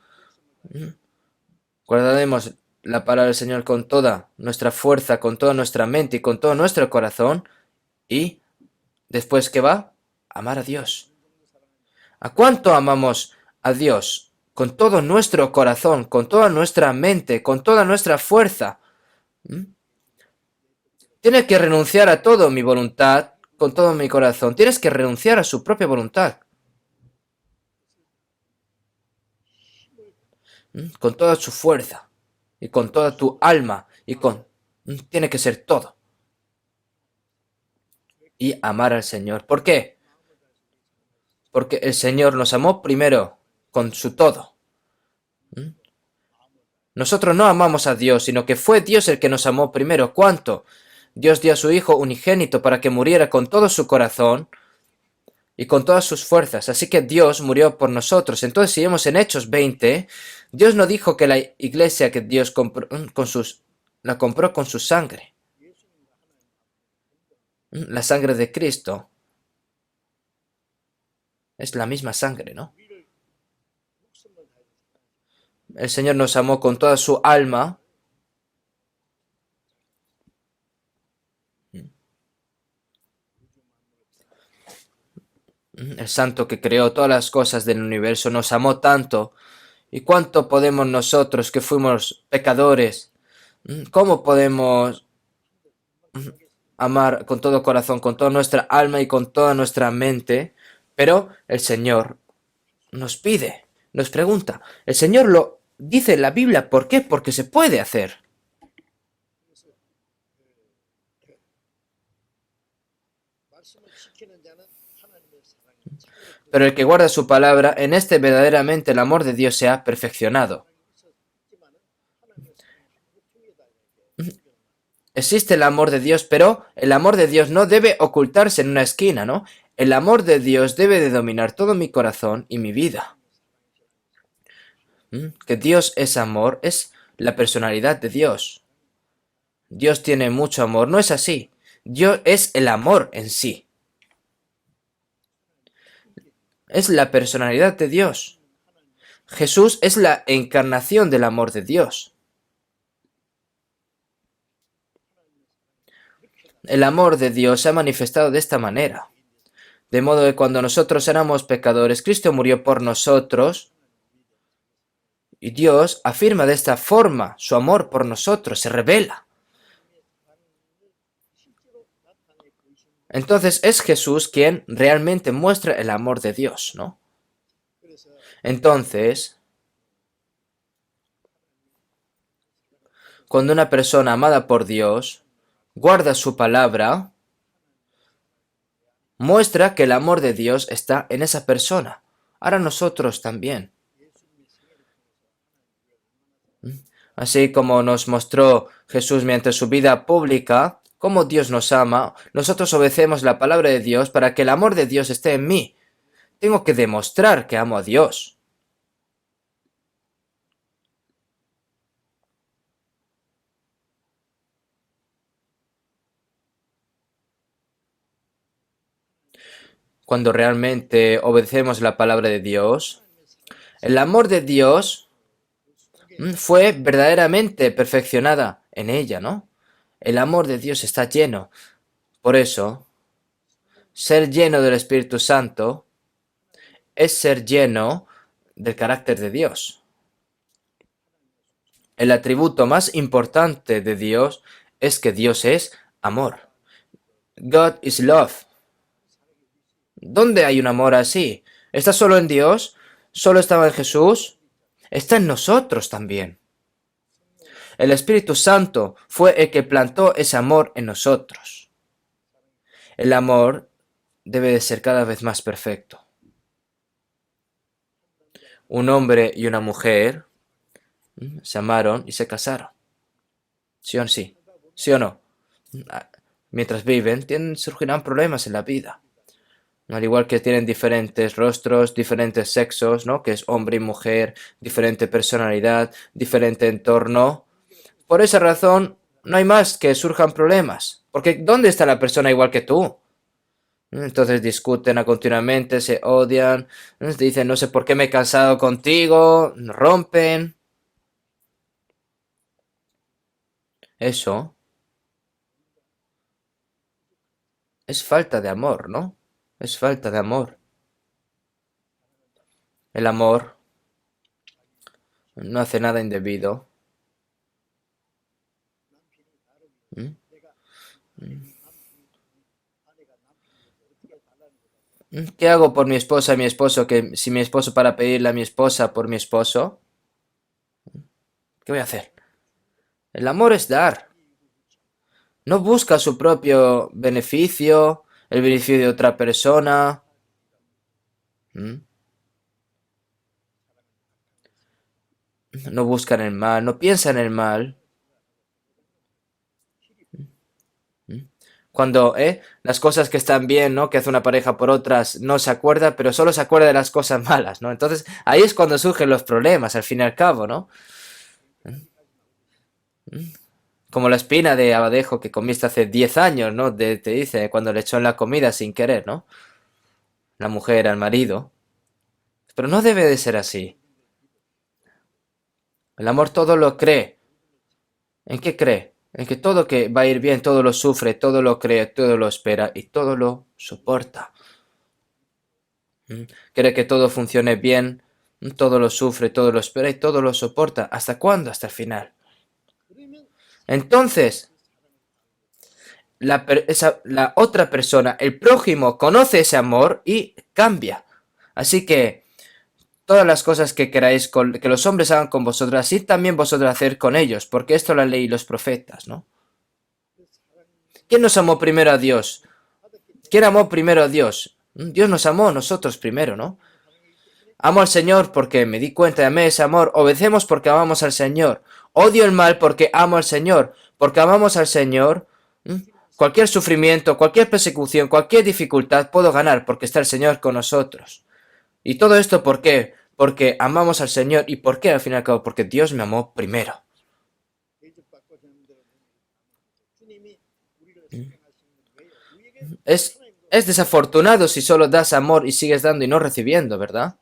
Guardaremos la palabra del Señor con toda nuestra fuerza, con toda nuestra mente y con todo nuestro corazón. Y después, ¿qué va? Amar a Dios. ¿A cuánto amamos a Dios? Con todo nuestro corazón, con toda nuestra mente, con toda nuestra fuerza. Tienes que renunciar a todo mi voluntad, con todo mi corazón. Tienes que renunciar a su propia voluntad. Con toda su fuerza. Y con toda tu alma. Y con... Tiene que ser todo. Y amar al Señor. ¿Por qué? Porque el Señor nos amó primero con su todo. Nosotros no amamos a Dios, sino que fue Dios el que nos amó primero. ¿Cuánto? Dios dio a su Hijo unigénito para que muriera con todo su corazón y con todas sus fuerzas. Así que Dios murió por nosotros. Entonces, si vemos en Hechos 20, Dios no dijo que la iglesia que Dios compró, la compró con su sangre. La sangre de Cristo es la misma sangre, ¿no? El Señor nos amó con toda su alma El santo que creó todas las cosas del universo nos amó tanto. ¿Y cuánto podemos nosotros que fuimos pecadores? ¿Cómo podemos amar con todo corazón, con toda nuestra alma y con toda nuestra mente? Pero el Señor nos pide, nos pregunta. El Señor lo dice en la Biblia. ¿Por qué? Porque se puede hacer. Pero el que guarda su palabra, en este verdaderamente el amor de Dios se ha perfeccionado. Existe el amor de Dios, pero el amor de Dios no debe ocultarse en una esquina, ¿no? El amor de Dios debe de dominar todo mi corazón y mi vida. Que Dios es amor, es la personalidad de Dios. Dios tiene mucho amor, no es así. Dios es el amor en sí. Es la personalidad de Dios. Jesús es la encarnación del amor de Dios. El amor de Dios se ha manifestado de esta manera. De modo que cuando nosotros éramos pecadores, Cristo murió por nosotros y Dios afirma de esta forma su amor por nosotros, se revela. Entonces es Jesús quien realmente muestra el amor de Dios, ¿no? Entonces, cuando una persona amada por Dios guarda su palabra, muestra que el amor de Dios está en esa persona. Ahora nosotros también. Así como nos mostró Jesús mediante su vida pública, cómo Dios nos ama, nosotros obedecemos la palabra de Dios para que el amor de Dios esté en mí. Tengo que demostrar que amo a Dios. Cuando realmente obedecemos la palabra de Dios, el amor de Dios fue verdaderamente perfeccionada en ella, ¿no? El amor de Dios está lleno. Por eso, ser lleno del Espíritu Santo es ser lleno del carácter de Dios. El atributo más importante de Dios es que Dios es amor. God is love. ¿Dónde hay un amor así? ¿Está solo en Dios? ¿Solo estaba en Jesús? Está en nosotros también. El Espíritu Santo fue el que plantó ese amor en nosotros. El amor debe de ser cada vez más perfecto. Un hombre y una mujer se amaron y se casaron. ¿Sí o sí? ¿Sí o no? Mientras viven, surgirán problemas en la vida. Al igual que tienen diferentes rostros, diferentes sexos, ¿no? Que es hombre y mujer, diferente personalidad, diferente entorno. Por esa razón, no hay más que surjan problemas. Porque ¿dónde está la persona igual que tú? Entonces discuten continuamente, se odian, dicen no sé por qué me he casado contigo, rompen. Eso es falta de amor, ¿no? Es falta de amor. El amor no hace nada indebido. ¿Mm? ¿Qué hago por mi esposa y mi esposo? Que si mi esposo para pedirle a mi esposa por mi esposo, ¿qué voy a hacer? El amor es dar. No busca su propio beneficio, el beneficio de otra persona. ¿Mm? No buscan el mal, no piensan en el mal. Cuando las cosas que están bien, ¿no? Que hace una pareja por otras, no se acuerda, pero solo se acuerda de las cosas malas, ¿no? Entonces ahí es cuando surgen los problemas, al fin y al cabo, ¿no? Como la espina de abadejo que comiste hace 10 años, ¿no? Te dice cuando le echó en la comida sin querer, ¿no? La mujer al marido. Pero no debe de ser así. El amor todo lo cree. ¿En qué cree? En que todo que va a ir bien, todo lo sufre, todo lo cree, todo lo espera y todo lo soporta. Quiere que todo funcione bien, todo lo sufre, todo lo espera y todo lo soporta. ¿Hasta cuándo? Hasta el final. Entonces, la otra persona, el prójimo, conoce ese amor y cambia. Así que todas las cosas que queráis que los hombres hagan con vosotros, así también vosotros hacer con ellos, porque esto la ley y los profetas, ¿no? ¿Quién nos amó primero a Dios? ¿Quién amó primero a Dios? Dios nos amó a nosotros primero, ¿no? Amo al Señor porque me di cuenta de amé ese amor. Obedecemos porque amamos al Señor. Odio el mal porque amo al Señor. Porque amamos al Señor. Cualquier sufrimiento, cualquier persecución, cualquier dificultad puedo ganar porque está el Señor con nosotros. ¿Y todo esto por qué? Porque amamos al Señor. ¿Y por qué al fin y al cabo? Porque Dios me amó primero. Es desafortunado si solo das amor y sigues dando y no recibiendo, ¿verdad?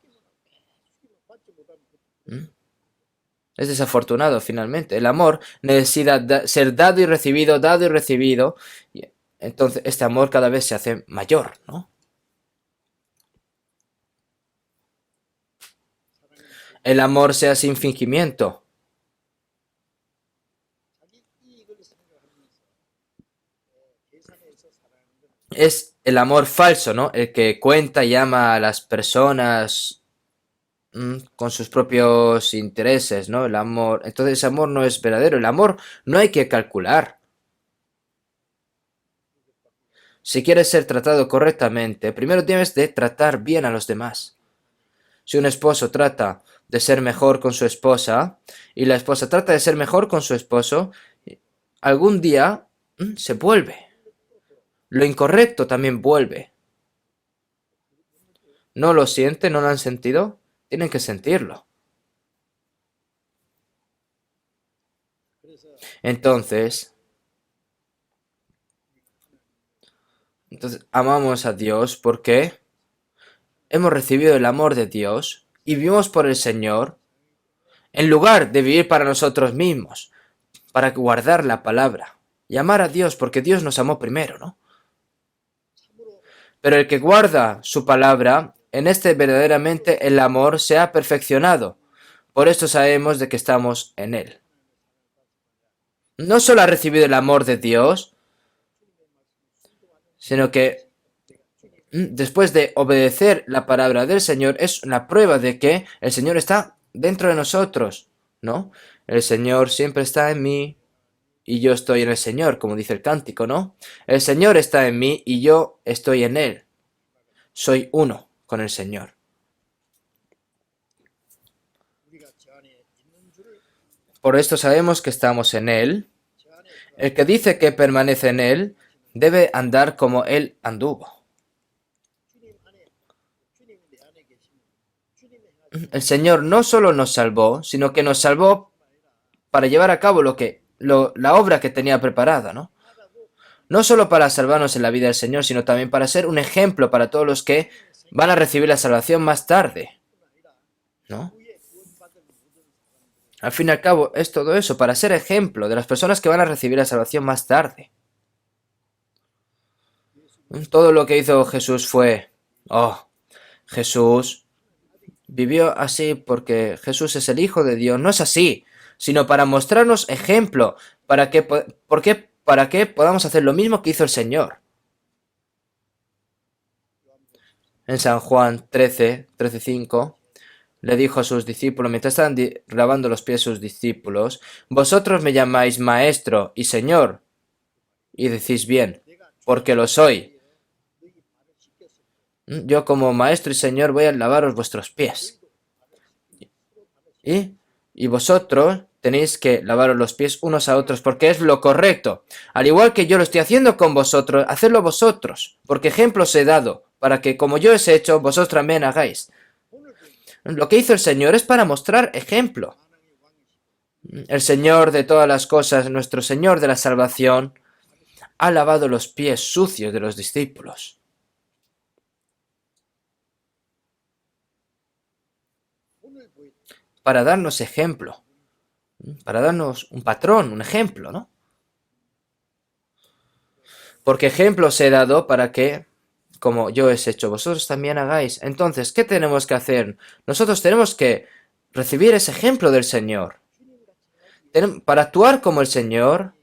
Es desafortunado finalmente. El amor necesita ser dado y recibido, dado y recibido. Y entonces este amor cada vez se hace mayor, ¿no? El amor sea sin fingimiento. Es el amor falso, ¿no? El que cuenta y ama a las personas con sus propios intereses, ¿no? El amor. Entonces ese amor no es verdadero. El amor no hay que calcular. Si quieres ser tratado correctamente, primero tienes de tratar bien a los demás. Si un esposo trata de ser mejor con su esposa y la esposa trata de ser mejor con su esposo, algún día se vuelve. Lo incorrecto también vuelve. ¿No lo sienten? ¿No lo han sentido? Tienen que sentirlo. Entonces amamos a Dios porque hemos recibido el amor de Dios y vivimos por el Señor en lugar de vivir para nosotros mismos, para guardar la palabra y amar a Dios porque Dios nos amó primero, ¿no? Pero el que guarda su palabra, en este verdaderamente el amor se ha perfeccionado. Por esto sabemos de que estamos en él. No solo ha recibido el amor de Dios, sino que después de obedecer la palabra del Señor es una prueba de que el Señor está dentro de nosotros, ¿no? El Señor siempre está en mí y yo estoy en el Señor, como dice el cántico, ¿no? El Señor está en mí y yo estoy en él. Soy uno con el Señor. Por esto sabemos que estamos en él. El que dice que permanece en él debe andar como él anduvo. El Señor no solo nos salvó, sino que nos salvó para llevar a cabo la obra que tenía preparada, ¿no? No solo para salvarnos en la vida del Señor, sino también para ser un ejemplo para todos los que van a recibir la salvación más tarde, ¿no? Al fin y al cabo, es todo eso, para ser ejemplo de las personas que van a recibir la salvación más tarde. Todo lo que hizo Jesús fue, Jesús vivió así porque Jesús es el Hijo de Dios. No es así, sino para mostrarnos ejemplo, para que podamos hacer lo mismo que hizo el Señor. En San Juan 13:5, le dijo a sus discípulos, mientras estaban lavando los pies sus discípulos, vosotros me llamáis maestro y señor, y decís bien, porque lo soy. Yo como maestro y señor voy a lavaros vuestros pies. Y vosotros tenéis que lavaros los pies unos a otros porque es lo correcto. Al igual que yo lo estoy haciendo con vosotros, hacedlo vosotros, porque ejemplo os he dado, para que como yo os he hecho, vosotros también hagáis. Lo que hizo el Señor es para mostrar ejemplo. El Señor de todas las cosas, nuestro Señor de la salvación, ha lavado los pies sucios de los discípulos. Para darnos ejemplo, para darnos un patrón, un ejemplo, ¿no? Porque ejemplo os he dado para que como yo he hecho, vosotros también hagáis. Entonces, ¿qué tenemos que hacer? Nosotros tenemos que recibir ese ejemplo del Señor. Para actuar como el Señor,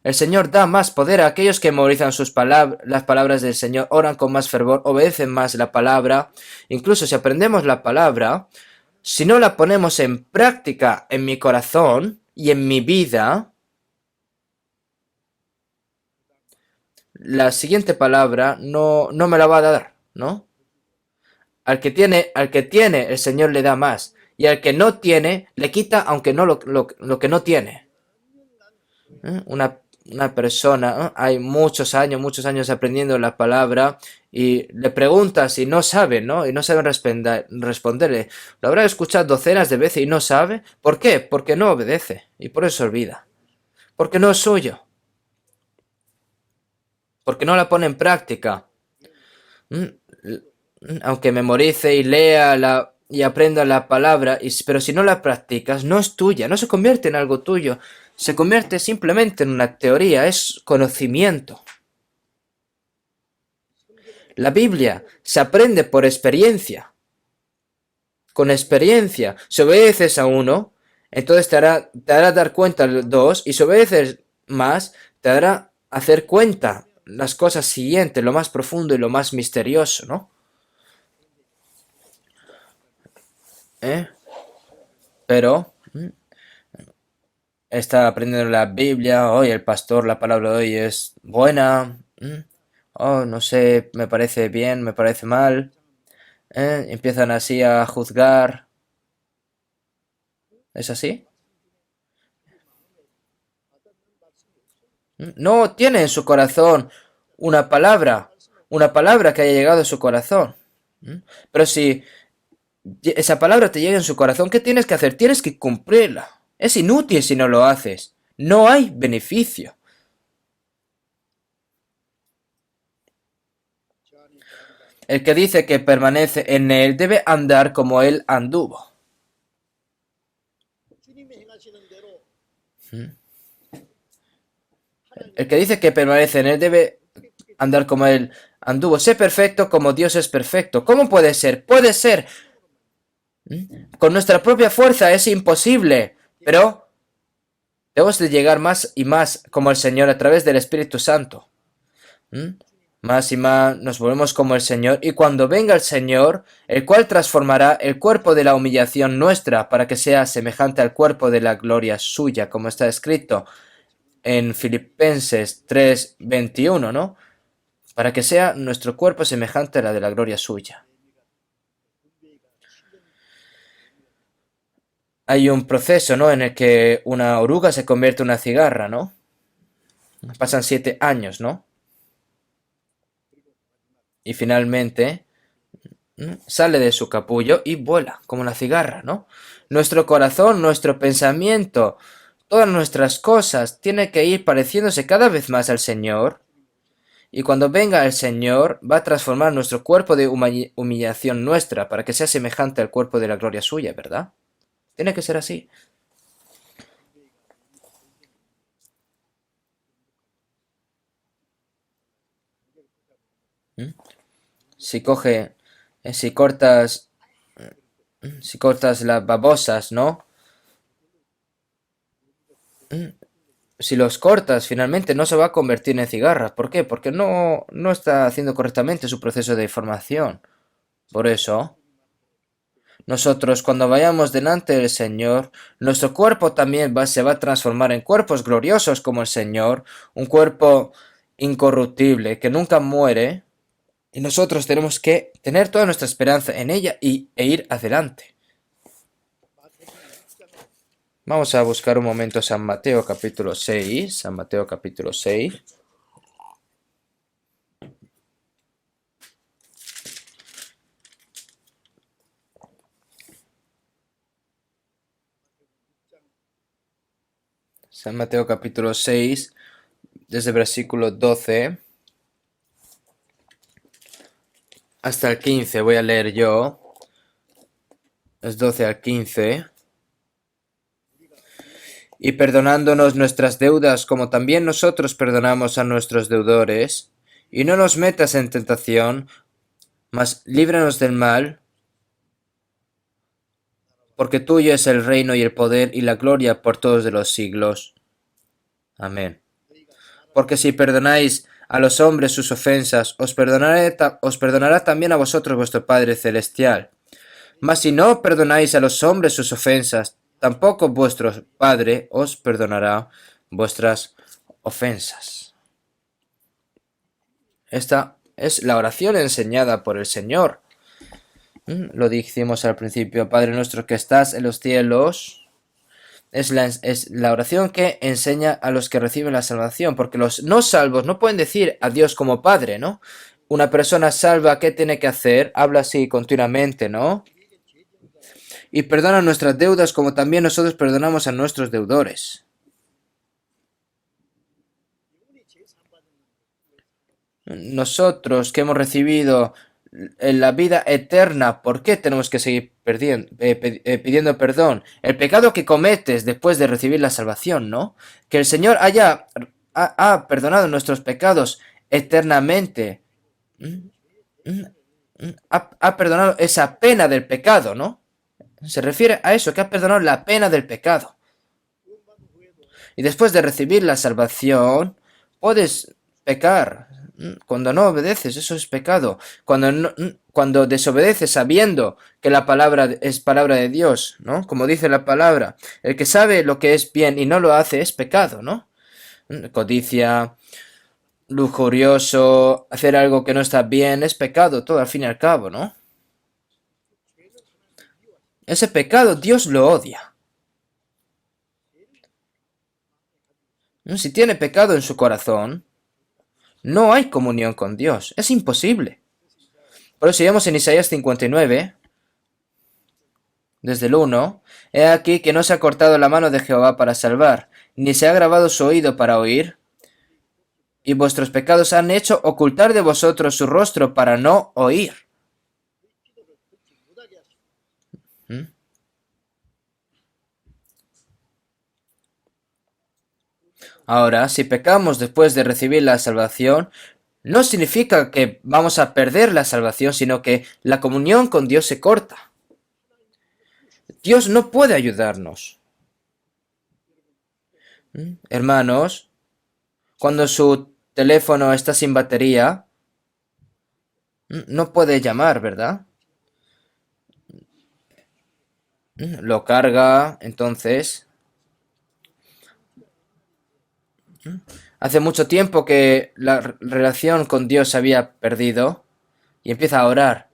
el Señor da más poder a aquellos que memorizan las palabras del Señor, oran con más fervor, obedecen más la palabra. Incluso si aprendemos la palabra, si no la ponemos en práctica en mi corazón y en mi vida, la siguiente palabra no me la va a dar, ¿no? Al que tiene, el Señor le da más. Y al que no tiene, le quita aunque no lo que no tiene. Una persona, hay muchos años aprendiendo la palabra y le preguntas y no sabe, ¿no? Y no sabe responderle. Lo habrá escuchado docenas de veces y no sabe. ¿Por qué? Porque no obedece y por eso se olvida. Porque no es suyo. Porque no la pone en práctica. Aunque memorice y lea y aprenda la palabra, pero si no la practicas, no es tuya, no se convierte en algo tuyo, se convierte simplemente en una teoría, es conocimiento. La Biblia se aprende por experiencia. Con experiencia, si obedeces a uno, entonces te hará dar cuenta de dos, y si obedeces más, te hará hacer cuenta las cosas siguientes, lo más profundo y lo más misterioso, ¿no? Pero está aprendiendo la Biblia, hoy el pastor, la palabra de hoy es buena, oh, no sé, me parece bien, me parece mal, empiezan así a juzgar, ¿es así? No tiene en su corazón una palabra que haya llegado a su corazón. Pero si esa palabra te llega en su corazón, ¿qué tienes que hacer? Tienes que cumplirla. Es inútil si no lo haces. No hay beneficio. El que dice que permanece en él debe andar como él anduvo. El que dice que permanece en él debe andar como él anduvo. Sé perfecto como Dios es perfecto. ¿Cómo puede ser? Puede ser. Con nuestra propia fuerza es imposible. Pero debemos de llegar más y más como el Señor a través del Espíritu Santo. Más y más nos volvemos como el Señor, y cuando venga el Señor, el cual transformará el cuerpo de la humillación nuestra para que sea semejante al cuerpo de la gloria suya, como está escrito en Filipenses 3:21, ¿no? Para que sea nuestro cuerpo semejante a la de la gloria suya. Hay un proceso, ¿no?, en el que una oruga se convierte en una cigarra, ¿no? Pasan 7 años, ¿no? Y finalmente sale de su capullo y vuela como la cigarra, ¿no? Nuestro corazón, nuestro pensamiento, todas nuestras cosas tienen que ir pareciéndose cada vez más al Señor. Y cuando venga el Señor, va a transformar nuestro cuerpo de humillación nuestra para que sea semejante al cuerpo de la gloria suya, ¿verdad? Tiene que ser así. Si coge, si cortas, si cortas las babosas, ¿no? Si los cortas, finalmente no se va a convertir en cigarra. ¿Por qué? Porque no está haciendo correctamente su proceso de formación. Por eso, nosotros cuando vayamos delante del Señor, nuestro cuerpo también se va a transformar en cuerpos gloriosos como el Señor, un cuerpo incorruptible que nunca muere, y nosotros tenemos que tener toda nuestra esperanza en ella e ir adelante. Vamos a buscar un momento San Mateo capítulo 6, San Mateo capítulo 6. San Mateo capítulo 6, desde el versículo 12 hasta el 15, voy a leer yo. Es 12 al 15. y perdonándonos nuestras deudas como también nosotros perdonamos a nuestros deudores, y no nos metas en tentación, mas líbranos del mal, porque tuyo es el reino y el poder y la gloria por todos de los siglos. Amén. Porque si perdonáis a los hombres sus ofensas, os perdonará también a vosotros vuestro Padre Celestial. Mas si no perdonáis a los hombres sus ofensas, tampoco vuestro Padre os perdonará vuestras ofensas. Esta es la oración enseñada por el Señor. Lo dijimos al principio, Padre nuestro que estás en los cielos. Es la oración que enseña a los que reciben la salvación, porque los no salvos no pueden decir a Dios como Padre, ¿no? Una persona salva, ¿qué tiene que hacer? Habla así continuamente, ¿no? Y perdona nuestras deudas como también nosotros perdonamos a nuestros deudores. Nosotros que hemos recibido en la vida eterna, ¿por qué tenemos que seguir pidiendo perdón? El pecado que cometes después de recibir la salvación, ¿no? Que el Señor ha perdonado nuestros pecados eternamente. Ha perdonado esa pena del pecado, ¿no? Se refiere a eso, que ha perdonado la pena del pecado. Y después de recibir la salvación, puedes pecar. Cuando no obedeces, eso es pecado. Cuando desobedeces sabiendo que la palabra es palabra de Dios, ¿no? Como dice la palabra, el que sabe lo que es bien y no lo hace es pecado, ¿no? Codicia, lujurioso, hacer algo que no está bien, es pecado, todo al fin y al cabo, ¿no? Ese pecado Dios lo odia. Si tiene pecado en su corazón, no hay comunión con Dios. Es imposible. Por eso vemos en Isaías 59, desde el 1, he aquí que no se ha cortado la mano de Jehová para salvar, ni se ha grabado su oído para oír, y vuestros pecados han hecho ocultar de vosotros su rostro para no oír. Ahora, si pecamos después de recibir la salvación, no significa que vamos a perder la salvación, sino que la comunión con Dios se corta. Dios no puede ayudarnos. Hermanos, cuando su teléfono está sin batería, no puede llamar, ¿verdad? Lo carga, entonces. Hace mucho tiempo que la relación con Dios se había perdido y empieza a orar.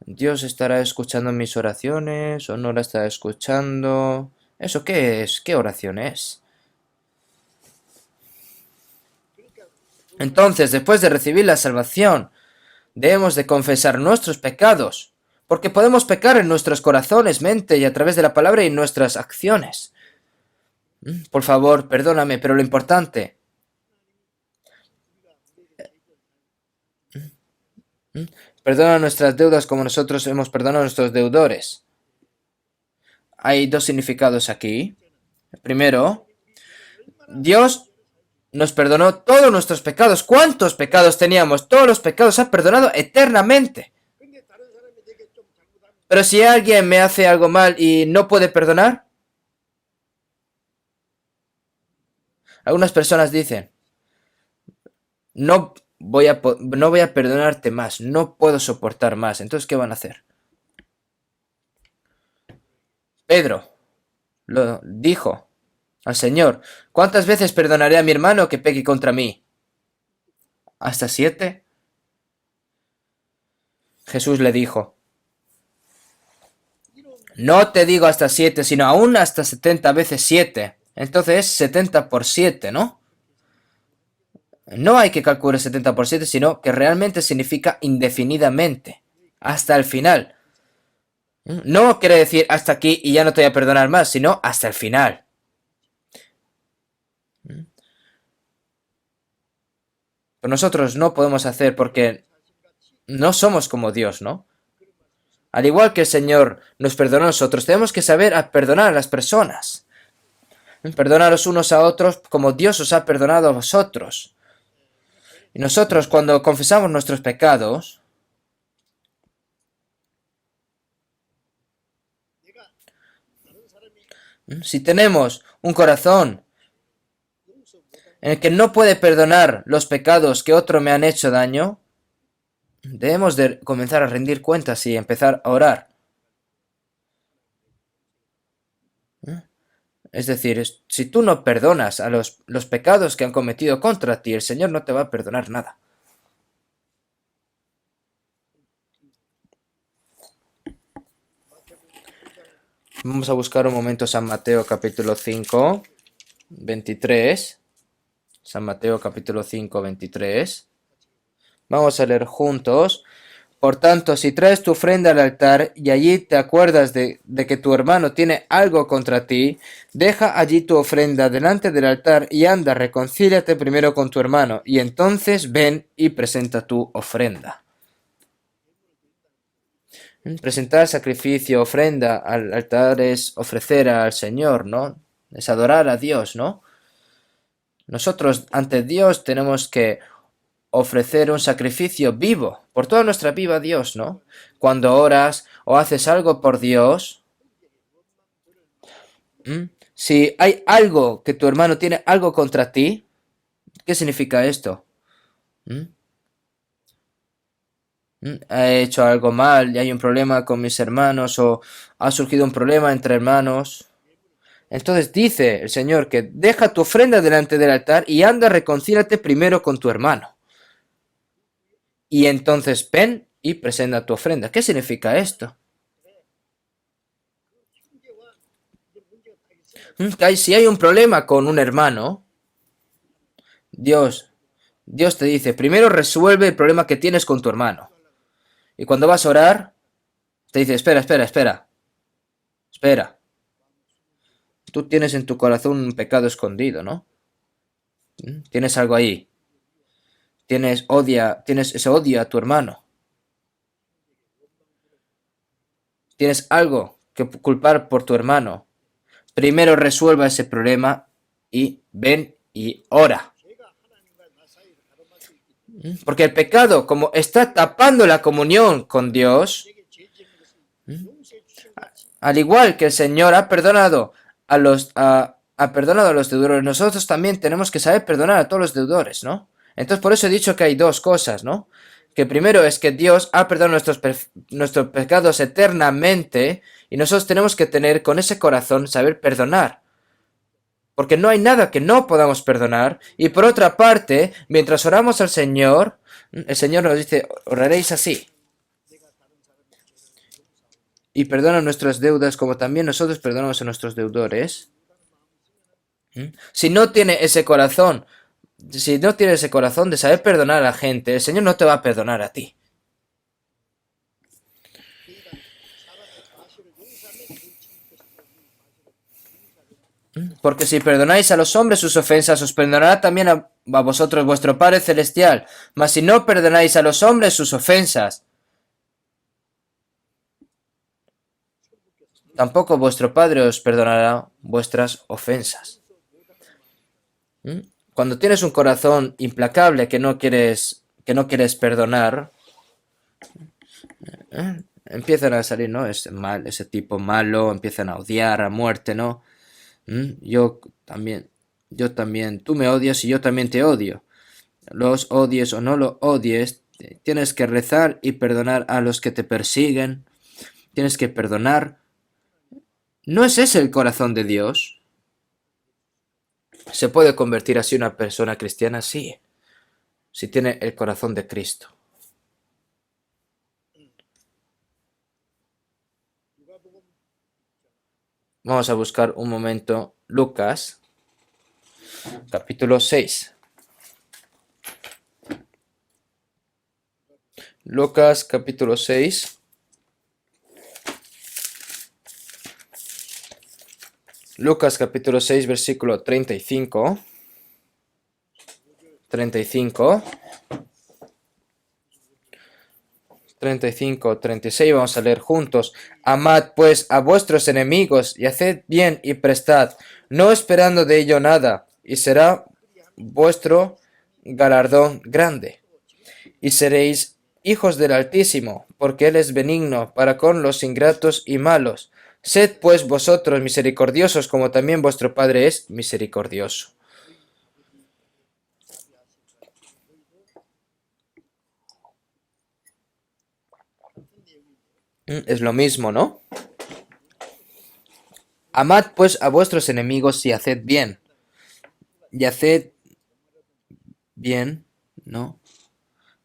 ¿Dios estará escuchando mis oraciones o no la estará escuchando? ¿Eso qué es? ¿Qué oración es? Entonces, después de recibir la salvación, debemos de confesar nuestros pecados, porque podemos pecar en nuestros corazones, mente y a través de la palabra y en nuestras acciones. Por favor, perdóname, pero lo importante, perdona nuestras deudas como nosotros hemos perdonado a nuestros deudores. Hay dos significados aquí. Primero, Dios nos perdonó todos nuestros pecados. ¿Cuántos pecados teníamos? Todos los pecados ha perdonado eternamente. Pero si alguien me hace algo mal y no puede perdonar, algunas personas dicen, no voy a perdonarte más, no puedo soportar más. Entonces, ¿qué van a hacer? Pedro lo dijo al Señor, ¿cuántas veces perdonaré a mi hermano que peque contra mí? ¿Hasta 7? Jesús le dijo, no te digo hasta 7, sino aún hasta 70 veces 7. Entonces es 70 por 7, ¿no? No hay que calcular 70 por 7, sino que realmente significa indefinidamente, hasta el final. No quiere decir hasta aquí y ya no te voy a perdonar más, sino hasta el final. Pero nosotros no podemos hacer porque no somos como Dios, ¿no? Al igual que el Señor nos perdonó a nosotros, tenemos que saber perdonar a las personas. Perdonaros unos a otros como Dios os ha perdonado a vosotros. Y nosotros cuando confesamos nuestros pecados, si tenemos un corazón en el que no puede perdonar los pecados que otro me han hecho daño, debemos de comenzar a rendir cuentas y empezar a orar. Es decir, si tú no perdonas a los pecados que han cometido contra ti, el Señor no te va a perdonar nada. Vamos a buscar un momento San Mateo capítulo 5, 23. San Mateo capítulo 5, 23. Vamos a leer juntos. Por tanto, si traes tu ofrenda al altar y allí te acuerdas de que tu hermano tiene algo contra ti, deja allí tu ofrenda delante del altar y anda, reconcíliate primero con tu hermano, y entonces ven y presenta tu ofrenda. Presentar sacrificio, ofrenda al altar es ofrecer al Señor, ¿no? Es adorar a Dios, ¿no? Nosotros ante Dios tenemos que ofrecer un sacrificio vivo, por toda nuestra vida a Dios, ¿no? Cuando oras o haces algo por Dios, si hay algo que tu hermano tiene algo contra ti, ¿qué significa esto? He hecho algo mal y hay un problema con mis hermanos o ha surgido un problema entre hermanos. Entonces dice el Señor que deja tu ofrenda delante del altar y anda, reconcílate primero con tu hermano. Y entonces ven y presenta tu ofrenda. ¿Qué significa esto? Si hay un problema con un hermano, Dios te dice, primero resuelve el problema que tienes con tu hermano. Y cuando vas a orar, te dice, espera. Tú tienes en tu corazón un pecado escondido, ¿no? Tienes algo ahí. Tienes ese odio a tu hermano. Tienes algo que culpar por tu hermano. Primero resuelva ese problema y ven y ora. Porque el pecado, como está tapando la comunión con Dios, al igual que el Señor ha perdonado a los deudores, nosotros también tenemos que saber perdonar a todos los deudores, ¿no? Entonces por eso he dicho que hay dos cosas, ¿no? Que primero es que Dios ha perdonado nuestros pecados eternamente y nosotros tenemos que tener con ese corazón saber perdonar. Porque no hay nada que no podamos perdonar. Y por otra parte, mientras oramos al Señor, el Señor nos dice, oraréis así. Y perdona nuestras deudas como también nosotros perdonamos a nuestros deudores. Si no tiene ese corazón de saber perdonar a la gente, el Señor no te va a perdonar a ti. Porque si perdonáis a los hombres sus ofensas, os perdonará también a vosotros vuestro Padre Celestial. Mas si no perdonáis a los hombres sus ofensas, tampoco vuestro Padre os perdonará vuestras ofensas. Cuando tienes un corazón implacable que no quieres perdonar, empiezan a salir, ¿no? Ese tipo malo, empiezan a odiar a muerte, ¿no? Yo también, tú me odias y yo también te odio. Los odies o no lo odies, tienes que rezar y perdonar a los que te persiguen. Tienes que perdonar. ¿No es ese el corazón de Dios? ¿Se puede convertir así una persona cristiana? Sí, si tiene el corazón de Cristo. Vamos a buscar un momento Lucas, capítulo 6. Lucas, capítulo 6. Lucas, capítulo 6, versículo 35. 35. 35, 36, vamos a leer juntos. Amad pues a vuestros enemigos y haced bien y prestad, no esperando de ello nada, y será vuestro galardón grande. Y seréis hijos del Altísimo, porque Él es benigno para con los ingratos y malos. Sed pues vosotros misericordiosos, como también vuestro Padre es misericordioso. Es lo mismo, ¿no? Amad pues a vuestros enemigos y haced bien. Y haced bien, ¿no?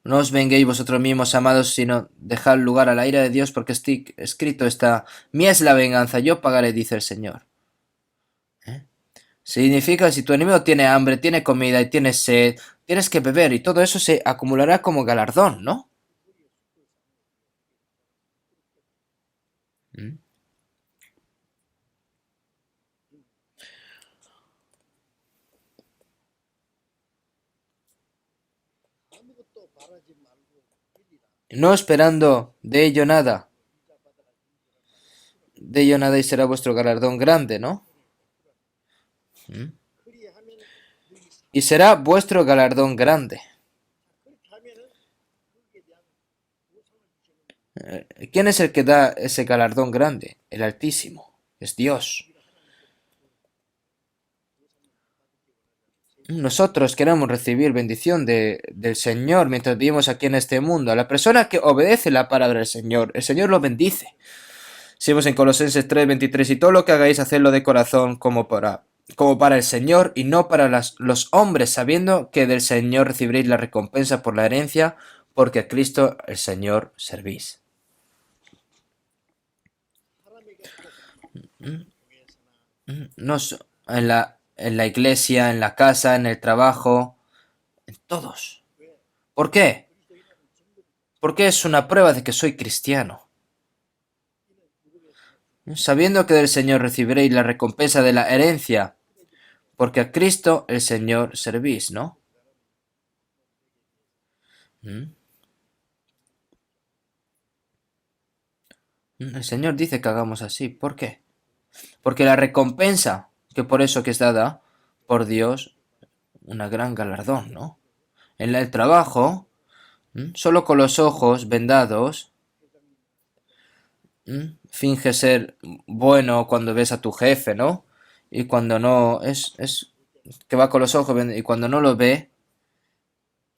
No os venguéis vosotros mismos, amados, sino dejad lugar a la ira de Dios, porque escrito está: mía es la venganza, yo pagaré, dice el Señor. Significa, si tu enemigo tiene hambre, tiene comida y tiene sed, tienes que beber, y todo eso se acumulará como galardón, ¿no? ¿Mm? No esperando de ello nada y será vuestro galardón grande, ¿no? ¿Mm? Y será vuestro galardón grande. ¿Quién es el que da ese galardón grande? El Altísimo, es Dios. Nosotros queremos recibir bendición del Señor mientras vivimos aquí en este mundo. A la persona que obedece la palabra del Señor, el Señor lo bendice. Seguimos en Colosenses 3:23, y todo lo que hagáis, hacedlo de corazón como para el Señor y no para los hombres, sabiendo que del Señor recibiréis la recompensa por la herencia, porque a Cristo el Señor servís. No en la iglesia, en la casa, en el trabajo, en todos. ¿Por qué? Porque es una prueba de que soy cristiano. Sabiendo que del Señor recibiréis la recompensa de la herencia, porque a Cristo el Señor servís, ¿no? ¿Mm? El Señor dice que hagamos así. ¿Por qué? Porque la recompensa, que por eso que es dada por Dios, una gran galardón, ¿no? En el trabajo, solo con los ojos vendados, finge ser bueno cuando ves a tu jefe, ¿no? Y cuando no, es que va con los ojos y cuando no lo ve,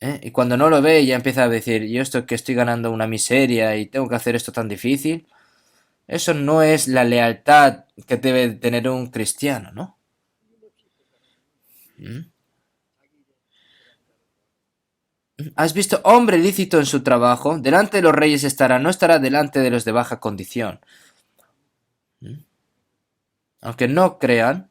y cuando no lo ve ya empieza a decir: yo esto que estoy ganando una miseria y tengo que hacer esto tan difícil. Eso no es la lealtad que debe tener un cristiano, ¿no? ¿Mm? ¿Has visto hombre lícito en su trabajo? Delante de los reyes estará, no estará delante de los de baja condición. Aunque no crean,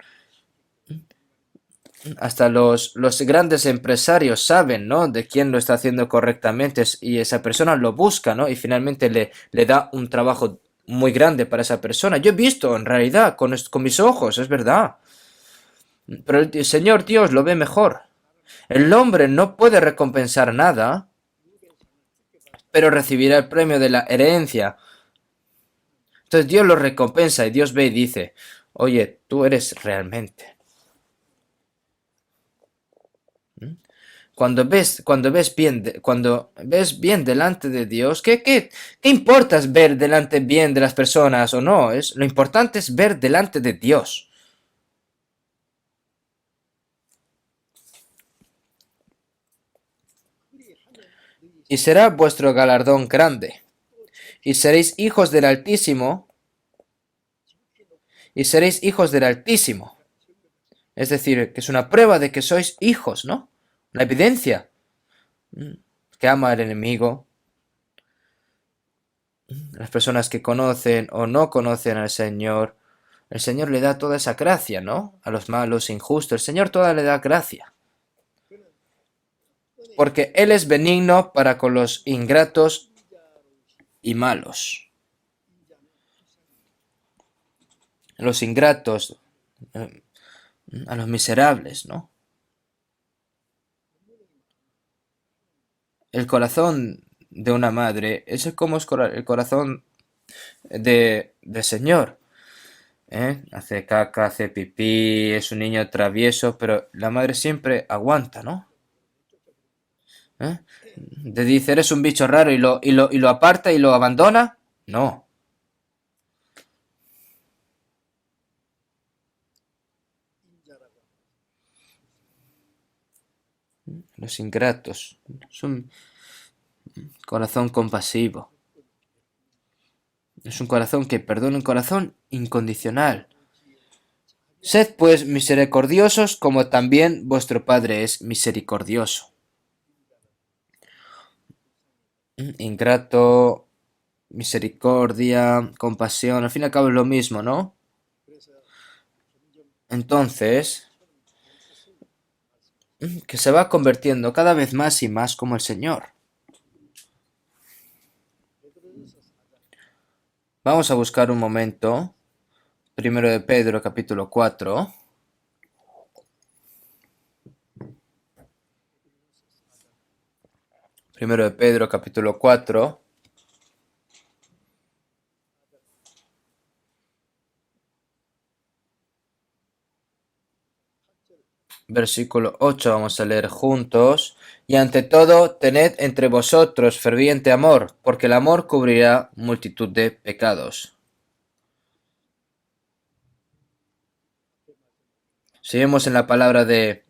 hasta los grandes empresarios saben, ¿no? De quién lo está haciendo correctamente, y esa persona lo busca, ¿no? Y finalmente le da un trabajo muy grande para esa persona. Yo he visto, en realidad, con mis ojos, es verdad. Pero el Señor Dios lo ve mejor. El hombre no puede recompensar nada, pero recibirá el premio de la herencia. Entonces Dios lo recompensa y Dios ve y dice: oye, tú eres realmente. Cuando ves bien delante de Dios, ¿qué importa es ver delante bien de las personas o no? Lo importante es ver delante de Dios. Y será vuestro galardón grande. Y seréis hijos del Altísimo. Y seréis hijos del Altísimo. Es decir, que es una prueba de que sois hijos, ¿no? La evidencia. Que ama al enemigo. Las personas que conocen o no conocen al Señor. El Señor le da toda esa gracia, ¿no? A los malos, injustos. El Señor toda le da gracia. Porque Él es benigno para con los ingratos y malos. Los ingratos, a los miserables, ¿no? El corazón de una madre, ese es como es el corazón del Señor. Hace caca, hace pipí, es un niño travieso, pero la madre siempre aguanta, ¿no? ¿Eh? Te dice, eres un bicho raro y lo aparta y lo abandona. No. Los ingratos. Es un corazón compasivo. Es un corazón que perdona, un corazón incondicional. Sed pues misericordiosos como también vuestro Padre es misericordioso. Ingrato, misericordia, compasión, al fin y al cabo es lo mismo, ¿no? Entonces, que se va convirtiendo cada vez más y más como el Señor. Vamos a buscar un momento. Primero de Pedro, capítulo 4. Primero de Pedro, capítulo 4. Versículo 8 vamos a leer juntos. Y ante todo, tened entre vosotros ferviente amor, porque el amor cubrirá multitud de pecados. Seguimos en la palabra de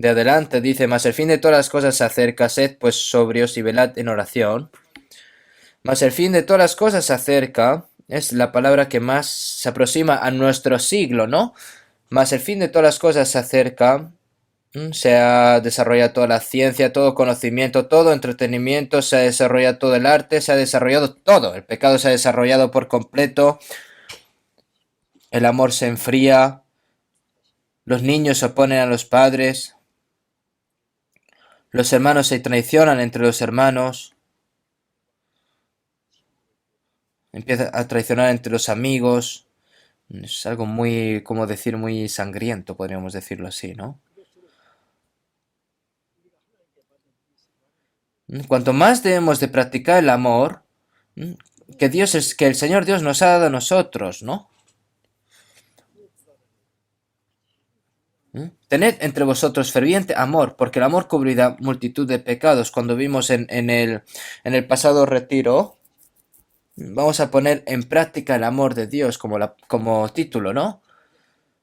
adelante, dice, mas el fin de todas las cosas se acerca, sed pues sobrios y velad en oración. Mas el fin de todas las cosas se acerca, es la palabra que más se aproxima a nuestro siglo, ¿no? Mas el fin de todas las cosas se acerca. Se ha desarrollado toda la ciencia, todo conocimiento, todo entretenimiento, se ha desarrollado todo el arte, se ha desarrollado todo. El pecado se ha desarrollado por completo, el amor se enfría, los niños se oponen a los padres, los hermanos se traicionan entre los hermanos, empieza a traicionar entre los amigos. Es algo muy, como decir, muy sangriento, podríamos decirlo así, ¿no? Cuanto más debemos de practicar el amor, que el Señor Dios nos ha dado a nosotros, ¿no? Tened entre vosotros ferviente amor, porque el amor cubrirá multitud de pecados. Cuando vimos en el pasado retiro, vamos a poner en práctica el amor de Dios como título, ¿no?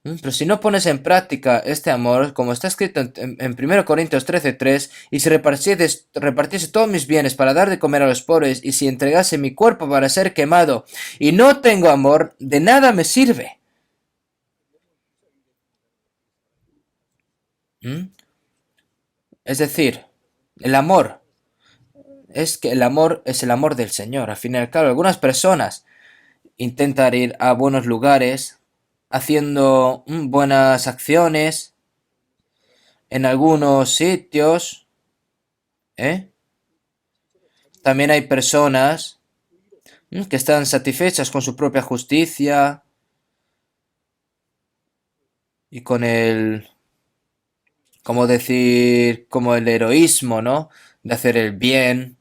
Pero si no pones en práctica este amor, como está escrito en 1 Corintios 13:3, y si repartiese todos mis bienes para dar de comer a los pobres, y si entregase mi cuerpo para ser quemado, y no tengo amor, de nada me sirve. ¿Mm? Es decir, el amor es que el amor es el amor del Señor. Al fin y al cabo, algunas personas intentan ir a buenos lugares haciendo buenas acciones en algunos sitios. ¿eh? También hay personas que están satisfechas con su propia justicia y con como decir, como el heroísmo, ¿no? De hacer el bien.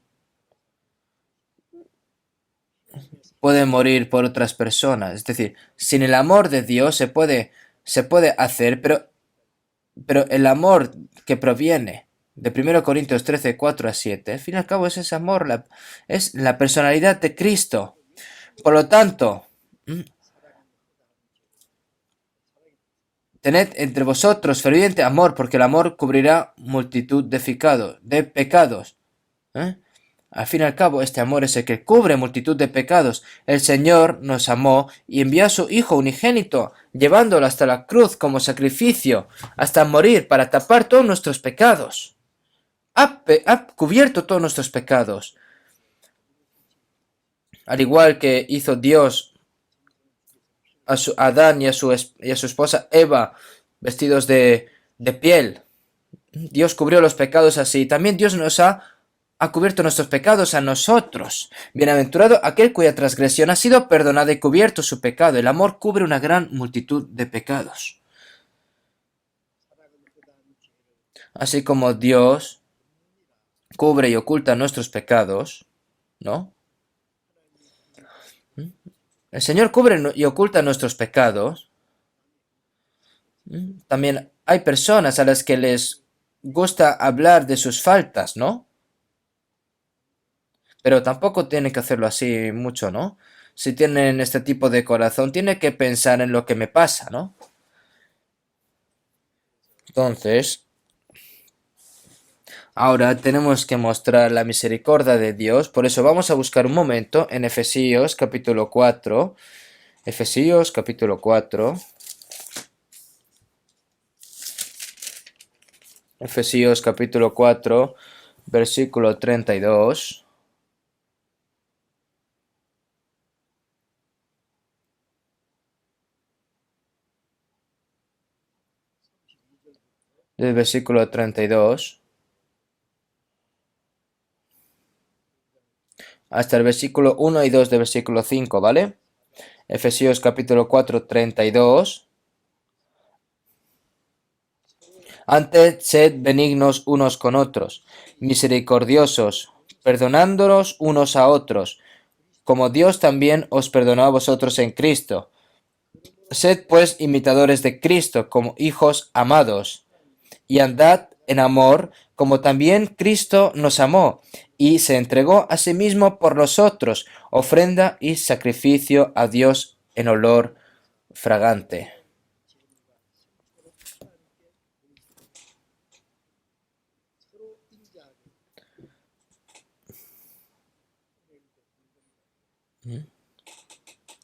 Pueden morir por otras personas. Es decir, sin el amor de Dios se puede hacer, pero el amor que proviene de 1 Corintios 13, 4 a 7, al fin y al cabo es ese amor, es la personalidad de Cristo. Por lo tanto, tened entre vosotros ferviente amor, porque el amor cubrirá multitud de pecados. ¿eh? Al fin y al cabo, este amor es el que cubre multitud de pecados. El Señor nos amó y envió a su Hijo unigénito, llevándolo hasta la cruz como sacrificio, hasta morir para tapar todos nuestros pecados. Ha cubierto todos nuestros pecados. Al igual que hizo Dios a Adán y a su esposa Eva, vestidos de piel. Dios cubrió los pecados así. También Dios nos ha cubierto nuestros pecados a nosotros. Bienaventurado aquel cuya transgresión ha sido perdonada y cubierto su pecado. El amor cubre una gran multitud de pecados. Así como Dios cubre y oculta nuestros pecados, ¿no? El Señor cubre y oculta nuestros pecados. También hay personas a las que les gusta hablar de sus faltas, ¿no? Pero tampoco tienen que hacerlo así mucho, ¿no? Si tienen este tipo de corazón, tienen que pensar en lo que me pasa, ¿no? Entonces, ahora tenemos que mostrar la misericordia de Dios, por eso vamos a buscar un momento en Efesios capítulo 4. Efesios capítulo 4. Efesios capítulo 4, versículo 32. Del versículo 32 hasta el versículo 1 y 2 del versículo 5, ¿vale? Efesios capítulo 4, 32. Antes sed benignos unos con otros, misericordiosos, perdonándonos unos a otros, como Dios también os perdonó a vosotros en Cristo. Sed pues imitadores de Cristo como hijos amados, y andad en amor, como también Cristo nos amó, y se entregó a sí mismo por nosotros, ofrenda y sacrificio a Dios en olor fragante.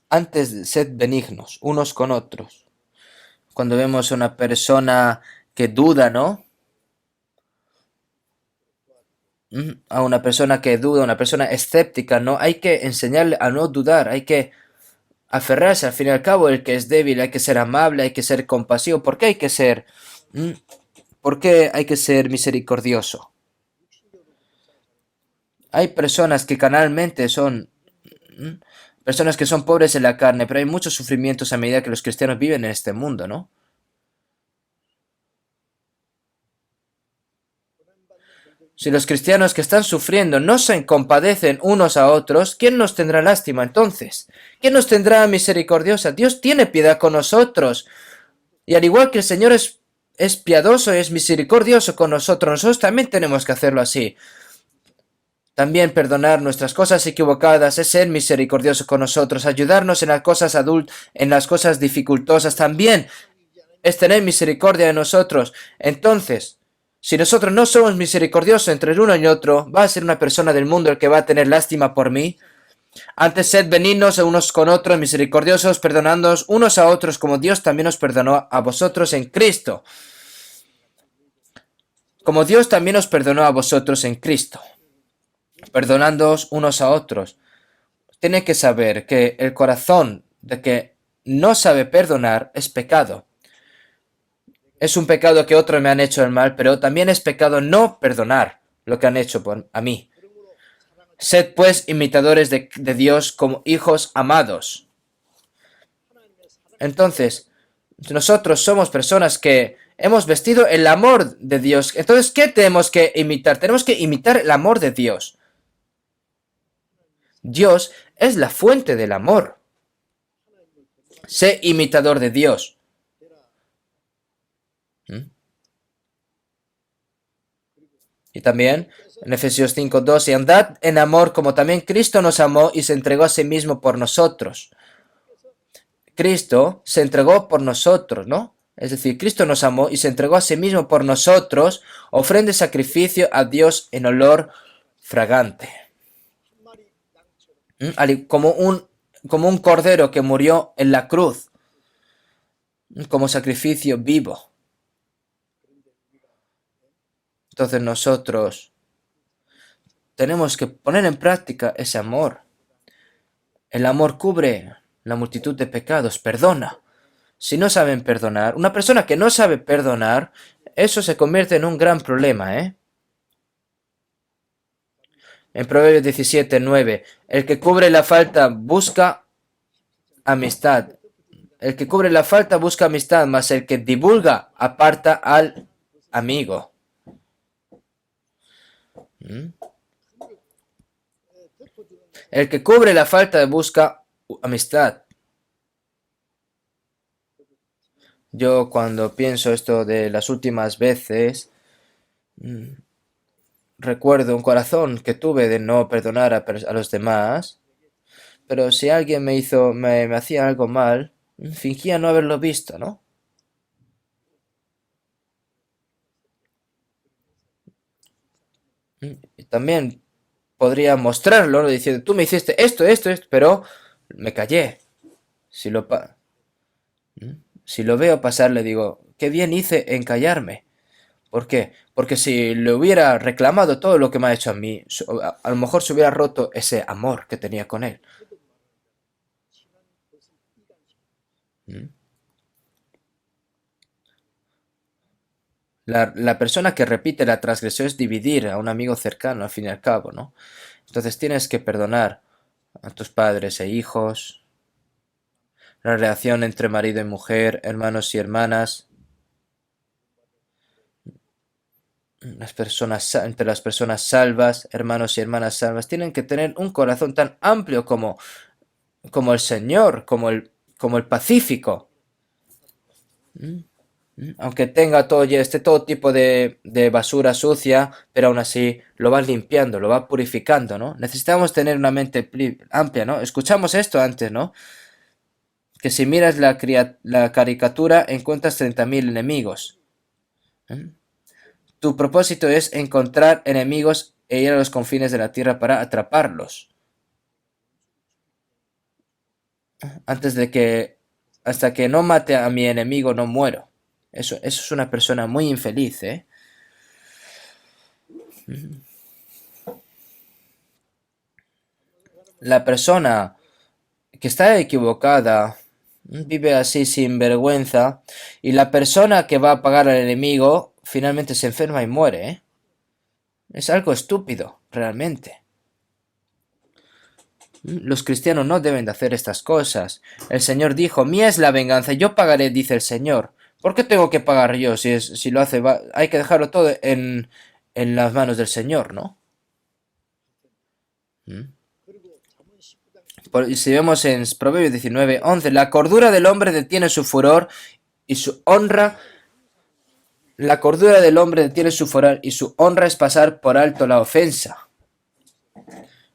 Antes, sed benignos unos con otros. Cuando vemos a una persona que duda, ¿no? A una persona que duda, una persona escéptica, ¿no? Hay que enseñarle a no dudar, hay que aferrarse. Al fin y al cabo, el que es débil, hay que ser amable, hay que ser compasivo. ¿Por qué hay que ser? ¿Mm? ¿Por qué hay que ser misericordioso? Hay personas que canalmente son personas que son pobres en la carne, pero hay muchos sufrimientos a medida que los cristianos viven en este mundo, ¿no? Si los cristianos que están sufriendo no se compadecen unos a otros, ¿quién nos tendrá lástima entonces? ¿Quién nos tendrá misericordiosa? Dios tiene piedad con nosotros. Y al igual que el Señor es piadoso y es misericordioso con nosotros, nosotros también tenemos que hacerlo así. También perdonar nuestras cosas equivocadas es ser misericordioso con nosotros, ayudarnos en las cosas en las cosas dificultosas, también es tener misericordia de nosotros. Entonces, si nosotros no somos misericordiosos entre el uno y el otro, va a ser una persona del mundo el que va a tener lástima por mí. Antes sed benignos unos con otros, misericordiosos, perdonándoos unos a otros, como Dios también os perdonó a vosotros en Cristo. Como Dios también os perdonó a vosotros en Cristo. Perdonándoos unos a otros. Tiene que saber que el corazón de que no sabe perdonar es pecado. Es un pecado que otros me han hecho el mal, pero también es pecado no perdonar lo que han hecho a mí. Sed pues imitadores de Dios como hijos amados. Entonces, nosotros somos personas que hemos vestido el amor de Dios. Entonces, ¿qué tenemos que imitar? Tenemos que imitar el amor de Dios. Dios es la fuente del amor. Sé imitador de Dios. Y también en Efesios 5:2, y andad en amor como también Cristo nos amó y se entregó a sí mismo por nosotros. Cristo se entregó por nosotros, ¿no? Es decir, Cristo nos amó y se entregó a sí mismo por nosotros, ofrenda sacrificio a Dios en olor fragante. Como un cordero que murió en la cruz, como sacrificio vivo. Entonces nosotros tenemos que poner en práctica ese amor. El amor cubre la multitud de pecados, perdona. Si no saben perdonar, una persona que no sabe perdonar, eso se convierte en un gran problema, ¿eh? En Proverbios 17:9, el que cubre la falta busca amistad. El que cubre la falta busca amistad, mas el que divulga aparta al amigo. El que cubre la falta busca amistad. Yo cuando pienso esto de las últimas veces, mm, recuerdo un corazón que tuve de no perdonar a los demás, pero si alguien me hacía algo mal, fingía no haberlo visto, ¿no? Y también podría mostrarlo, ¿no? Diciendo, tú me hiciste esto, pero me callé. Si lo, si lo veo pasar, le digo, qué bien hice en callarme. ¿Por qué? Porque si le hubiera reclamado todo lo que me ha hecho a mí, a lo mejor se hubiera roto ese amor que tenía con él. ¿Mm? La persona que repite la transgresión es dividir a un amigo cercano, al fin y al cabo, ¿no? Entonces tienes que perdonar a tus padres e hijos, la relación entre marido y mujer, hermanos y hermanas, entre las personas salvas, hermanos y hermanas salvas, tienen que tener un corazón tan amplio como el Señor, como el Pacífico. Aunque tenga esté todo tipo de basura sucia, pero aún así lo va limpiando, lo va purificando, ¿no? Necesitamos tener una mente amplia, ¿no? Escuchamos esto antes, ¿no? Que si miras la caricatura encuentras 30.000 enemigos. ¿Mm? Tu propósito es encontrar enemigos e ir a los confines de la tierra para atraparlos. Antes de que, hasta que no mate a mi enemigo, no muero. Eso es una persona muy infeliz, ¿eh? La persona que está equivocada vive así sin vergüenza y la persona que va a pagar al enemigo finalmente se enferma y muere, ¿eh? Es algo estúpido, realmente. Los cristianos no deben de hacer estas cosas. El Señor dijo, mía es la venganza, yo pagaré, dice el Señor. ¿Por qué tengo que pagar yo si lo hace? Hay que dejarlo todo en las manos del Señor, ¿no? ¿Mm? Si vemos en Proverbios 19:11, la cordura del hombre detiene su furor y su honra. La cordura del hombre detiene su furor y su honra es pasar por alto la ofensa.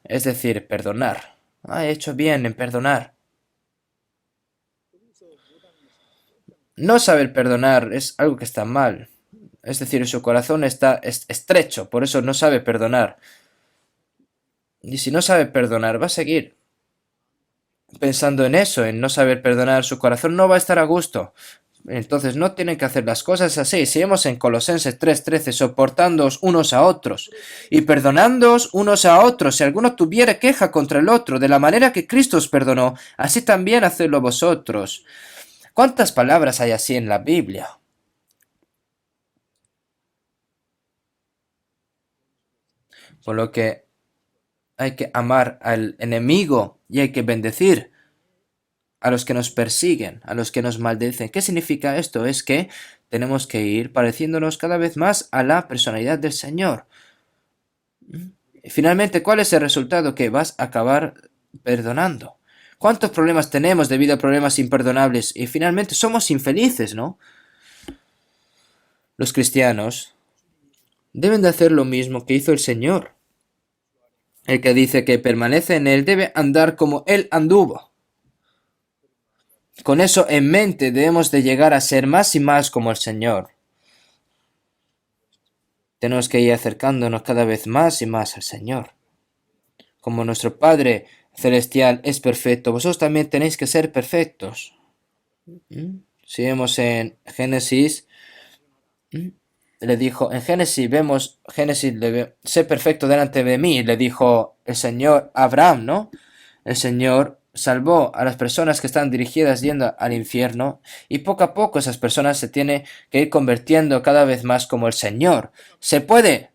Es decir, perdonar. He hecho bien en perdonar. No saber perdonar es algo que está mal. Es decir, su corazón está estrecho, por eso no sabe perdonar. Y si no sabe perdonar, va a seguir pensando en eso, en no saber perdonar. Su corazón no va a estar a gusto. Entonces no tienen que hacer las cosas así. Si vemos en Colosenses 3:13, soportándoos unos a otros y perdonándoos unos a otros, si alguno tuviere queja contra el otro, de la manera que Cristo os perdonó, así también hacedlo vosotros. ¿Cuántas palabras hay así en la Biblia? Por lo que hay que amar al enemigo y hay que bendecir a los que nos persiguen, a los que nos maldicen. ¿Qué significa esto? Es que tenemos que ir pareciéndonos cada vez más a la personalidad del Señor. Finalmente, ¿cuál es el resultado? Que vas a acabar perdonando. ¿Cuántos problemas tenemos debido a problemas imperdonables? Y finalmente somos infelices, ¿no? Los cristianos deben de hacer lo mismo que hizo el Señor. El que dice que permanece en Él debe andar como Él anduvo. Con eso en mente debemos de llegar a ser más y más como el Señor. Tenemos que ir acercándonos cada vez más y más al Señor. Como nuestro Padre Celestial es perfecto, vosotros también tenéis que ser perfectos. Si vemos en Génesis, le dijo, en Génesis vemos, sé perfecto delante de mí, le dijo el Señor a Abraham, ¿no? El Señor salvó a las personas que están dirigidas yendo al infierno y poco a poco esas personas se tienen que ir convirtiendo cada vez más como el Señor. Se puede,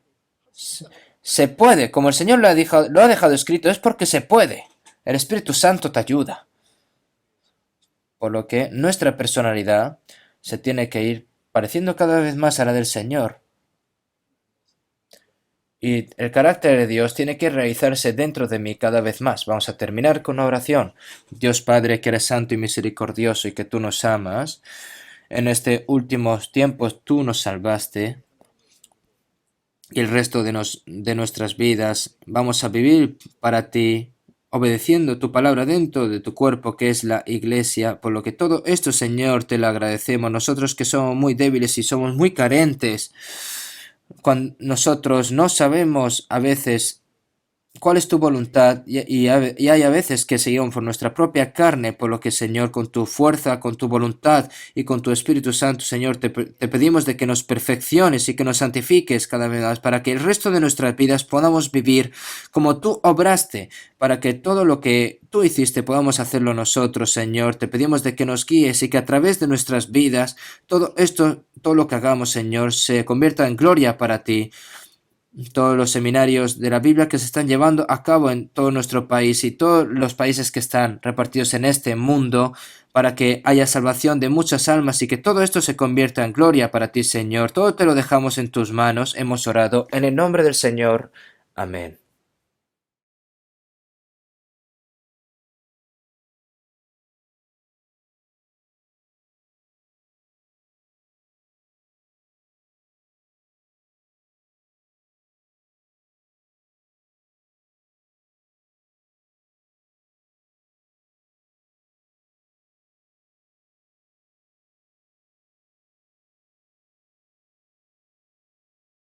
se puede, como el Señor lo ha dejado escrito, es porque se puede. El Espíritu Santo te ayuda. Por lo que nuestra personalidad se tiene que ir pareciendo cada vez más a la del Señor. Y el carácter de Dios tiene que realizarse dentro de mí cada vez más. Vamos a terminar con una oración. Dios Padre, que eres santo y misericordioso y que tú nos amas, en estos últimos tiempos tú nos salvaste y el resto de nuestras vidas vamos a vivir para ti, obedeciendo tu palabra dentro de tu cuerpo, que es la iglesia. Por lo que todo esto, Señor, te lo agradecemos. Nosotros que somos muy débiles y somos muy carentes, cuando nosotros no sabemos a veces cuál es tu voluntad y hay a veces que seguimos por nuestra propia carne, por lo que, Señor, con tu fuerza, con tu voluntad y con tu Espíritu Santo, Señor, te pedimos de que nos perfecciones y que nos santifiques cada vez más para que el resto de nuestras vidas podamos vivir como tú obraste, para que todo lo que tú hiciste podamos hacerlo nosotros, Señor. Te pedimos de que nos guíes y que a través de nuestras vidas todo esto, todo lo que hagamos, Señor, se convierta en gloria para ti. Todos los seminarios de la Biblia que se están llevando a cabo en todo nuestro país y todos los países que están repartidos en este mundo, para que haya salvación de muchas almas y que todo esto se convierta en gloria para ti, Señor. Todo te lo dejamos en tus manos. Hemos orado en el nombre del Señor. Amén.